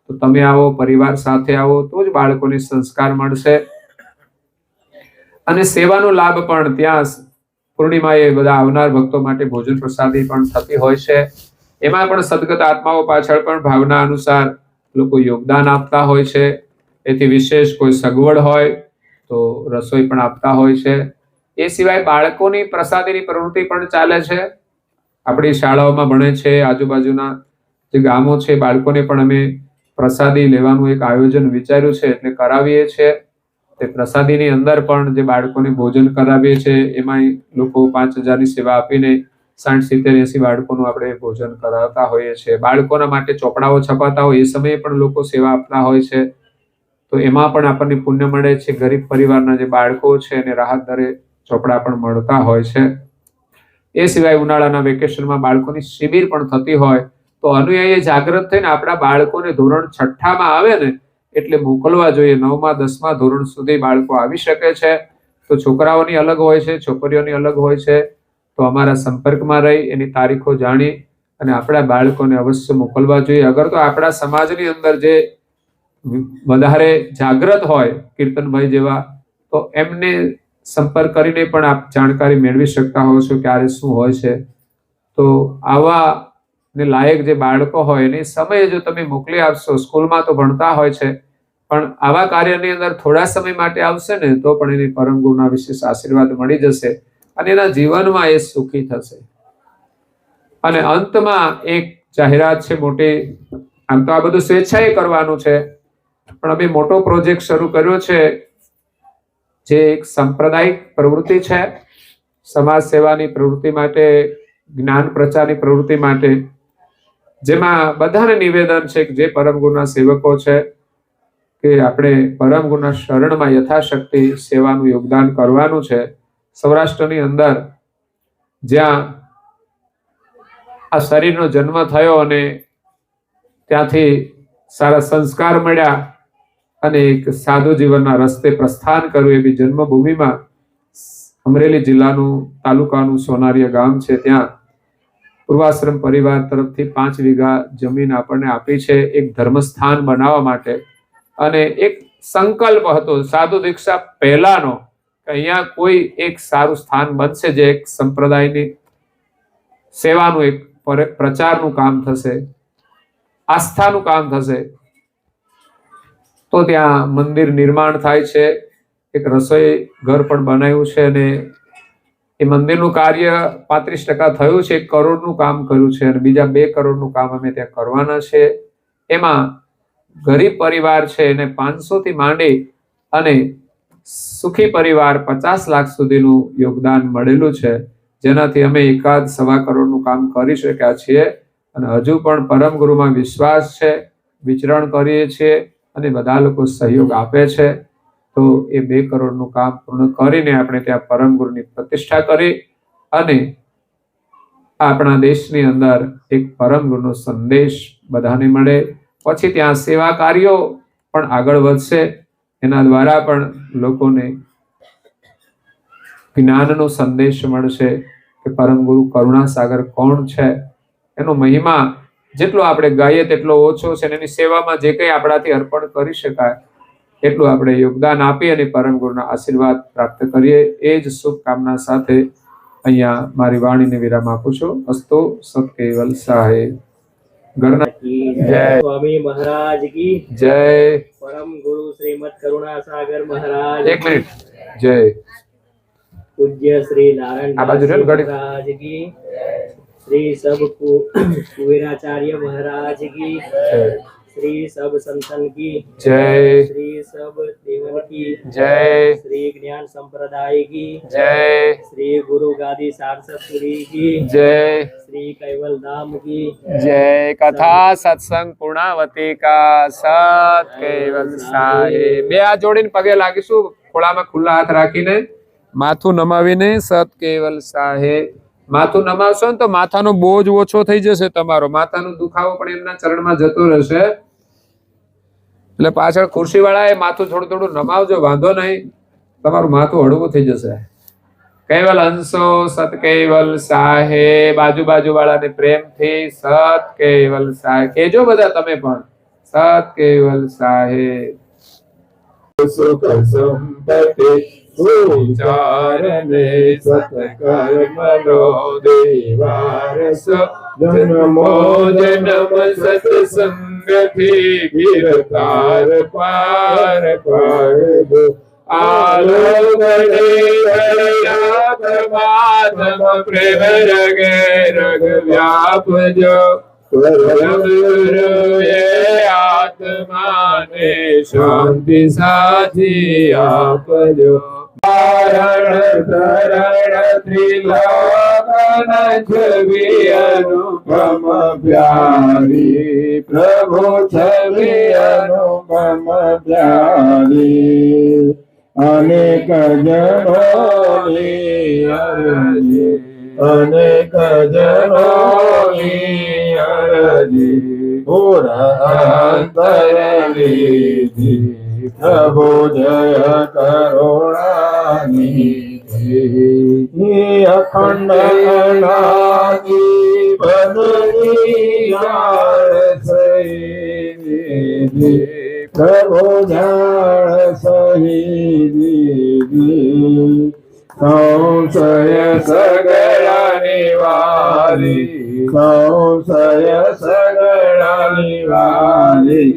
તો તમે આવો, પરિવાર સાથે આવો તો જ બાળકોને સંસ્કાર મળશે. અને સેવાનો લાભ પણ ત્યાં પૂર્ણિમાએ બધા આવનાર ભક્તો માટે ભોજન પ્રસાદી પણ થતી હોય છે. એમાં પણ સદગત આત્માઓ પાછળ પણ ભાવના અનુસાર લોકો યોગદાન આપતા હોય છે. એથી વિશેષ કોઈ સગવડ હોય તો રસોઈ પણ આપતા હોય છે. એ સિવાય બાળકોની પ્રસાદીની પ્રવૃત્તિ પણ ચાલે છે. આપણી શાળાઓમાં ભણે છે, આજુબાજુના જે ગામો છે, બાળકોને પણ અમે પ્રસાદી લેવાનું એક આયોજન વિચાર્યું છે, એટલે કરાવીએ છીએ. તે પ્રસાદીની અંદર પણ જે બાળકોને ભોજન કરાવીએ છીએ, એમાં લોકો 5,000ની સેવા આપીને 60, 70, 80 બાળકોનું આપણે ભોજન કરાવતા હોઈએ છીએ. બાળકોના માટે ચોપડાઓ છપાતા હોય એ સમયે પણ લોકો સેવા આપતા હોય છે. તો એમાં પણ આપણને પુણ્ય મળે છે. ગરીબ પરિવારના જે બાળકો છે એને રાહત દરે ચોપડા પણ મળતા હોય છે. એ સિવાય ઉનાળાના વેકેશનમાં બાળકોની શિબિર પણ થતી હોય, તો અનુયાયી જાગૃત થઈને આપણા બાળકોને ધોરણ 6માં આવે ને એટલે મોકલવા જોઈએ. 9મા 10મા ધોરણ સુધી બાળકો આવી શકે છે. તો છોકરાઓની અલગ હોય છે, છોકરીઓની અલગ હોય છે. તો અમારા સંપર્કમાં રહી એની તારીખો જાણી અને આપણા બાળકોને અવશ્ય મોકલવા જોઈએ. અગર તો આપણા સમાજની અંદર જે વધારે જાગૃત હોય કીર્તનભાઈ જેવા, તો એમને સંપર્ક કરીને પણ આપ જાણકારી મેળવી શકતા હો છો કે આ શું હોય છે. તો આવા ને લાયક જે બાળકો હોય એને સમયે જો તમે મોકલી આપશો, સ્કૂલમાં તો ભણતા હોય છે, પણ આવા કાર્યની અંદર થોડા સમય માટે આવશે ને તો પણ એને પરમ ગુરુના વિશેષ આશીર્વાદ મળી જશે અને એના જીવનમાં એ સુખી થશે. અને અંતમાં એક જાહેરાત છે મોટી. આમ તો આ બધું સ્વેચ્છાએ કરવાનું છે, પણ અમે મોટો પ્રોજેક્ટ શરૂ કર્યો છે, જે એક સાંપ્રદાયિક પ્રવૃત્તિ છે, સમાજ સેવાની પ્રવૃત્તિ માટે, જ્ઞાન પ્રચારની પ્રવૃત્તિ માટે, જેમાં બધાને નિવેદન છે કે જે પરમ ગુરુના સેવકો છે કે આપણે પરમ ગુરુના શરણમાં યથાશક્તિ સેવાનું યોગદાન કરવાનું છે. સૌરાષ્ટ્રની અંદર જ્યાં આ શરીરનો જન્મ થયો અને ત્યાંથી સારા સંસ્કાર મળ્યા અને એક સાધુ જીવનના રસ્તે પ્રસ્થાન કર્યું એવી જન્મભૂમિમાં અમરેલી જિલ્લાનું તાલુકાનું સોનારીયા ગામ છે. ત્યાં પૂર્વાશ્રમ પરિવાર તરફથી 5 વીઘા જમીન આપણને આપી છે એક ધર્મસ્થાન બનાવવા માટે. અને એક સંકલ્પ હતો સાધુ દીક્ષા પહેલાનો કે અહીંયા કોઈ એક સારું સ્થાન બનશે જે એક સંપ્રદાયની સેવાનું એક પ્રચારનું કામ થશે, આસ્થાનું કામ થશે. તો ત્યાં મંદિર નિર્માણ થાય છે, એક રસોઈ ઘર પણ બનાવ્યું છે અને એ મંદિરનું કાર્ય 35% થયું છે. 1 કરોડનું કામ કર્યું છે અને બીજા 2 કરોડનું કામ અમે ત્યાં કરવાના છે. એમાં ગરીબ પરિવાર છે એને 500 થી માંડી અને સુખી પરિવાર 50 લાખ સુધીનું યોગદાન મળેલું છે, જેનાથી અમે 1.25 કરોડનું કામ કરી શક્યા છીએ. અને હજુ પણ પરમ ગુરુમાં વિશ્વાસ છે, વિચરણ કરીએ છીએ અને બધા લોકો સહયોગ આપે છે. તો એ 2 કરોડનું કામ પૂર્ણ કરીને આપણે ત્યાં પરમ ગુરુની પ્રતિષ્ઠા કરી અને આપણા દેશની અંદર એક પરમ ગુરુનો સંદેશ બધાને મળે. પછી ત્યાં સેવા કાર્યો પણ આગળ વધશે. એના દ્વારા પણ લોકોને જ્ઞાનનો સંદેશ મળશે કે પરમ ગુરુ કરુણા સાગર કોણ છે, એનો મહિમા જેટલો આપણે ગાઈએ તેટલો ઓછો છે. એની સેવામાં જે કંઈ આપણાથી અર્પણ કરી શકાય એટલું આપણે યોગદાન આપી અને પરમ ગુરુના આશીર્વાદ પ્રાપ્ત કરીએ. એ જ શુભકામના સાથે અહીંયા મારી વાણીને વિરામ આપું છું. અસ્તુ સત કેવલ સહાય. ઘરના जय स्वामी महाराज की જય. परम गुरु श्रीमद करुणा सागर महाराज એક મિનિટ. જય. पूज्य श्री नारायण આ બાજુ રહ્યો ને ઘડી. महाराज की श्री सब कुबेराचार्य महाराज की જય. श्री सब संतन की જય. श्री सब देवन की જય. श्री ज्ञान संप्रदाय की જય. श्री गुरु गादी सारसपुरी की જય. श्री कैवल धाम की जय. कथा सत्संग पूर्णावती का सत केवल साहे. બે હાથ જોડીને પગે લાગીશું, ખોળામાં ખુલ્લા હાથ રાખીને માથું નમાવીને સત કેવલ સાહે. માથું નમાવશો ને તો માથાનો બોજ ઓછો થઈ જશે, તમારો માથાનો દુખાવો પણ એમના ચરણમાં જતો રહેશે. એટલે પાછળ ખુરશી વાળા એ માથું થોડું થોડું નમાવજો, વાંધો નહીં, તમારું માથું હળવું થઈ જશે. કેવલ હંસો સત કેવલ સાહે. બાજુ વાળાને પ્રેમથી સત કેવલ સાહે કેજો બધા તમે પણ. સત કેવલ સાહે. સુખ સંપત્તિ સુચારને સત્કર્મનો દેવારસ જન્મો જન્મ સત્સંગથી ગિરતાર પાર પાડો. આલોકને પરમાત્મ પ્રેમ રગે રગ વ્યાપજો. આત્માને શાંતિ સાથી આપજો. ત્રિલોકન છવી અનુપમ પ્યારી. પ્રભુ છવી અનુપમ પ્યારી. અનેક જનોની અરજી, અનેક જનોની અરજી પુરાંતર લીધી. પ્રભુ જય કરુણાનિધિ. અખંડ અનાદિ બદની પ્રભુ જાળ સહી દીધી સંશય સગળા નિવારી સંશય સગળા નિવારી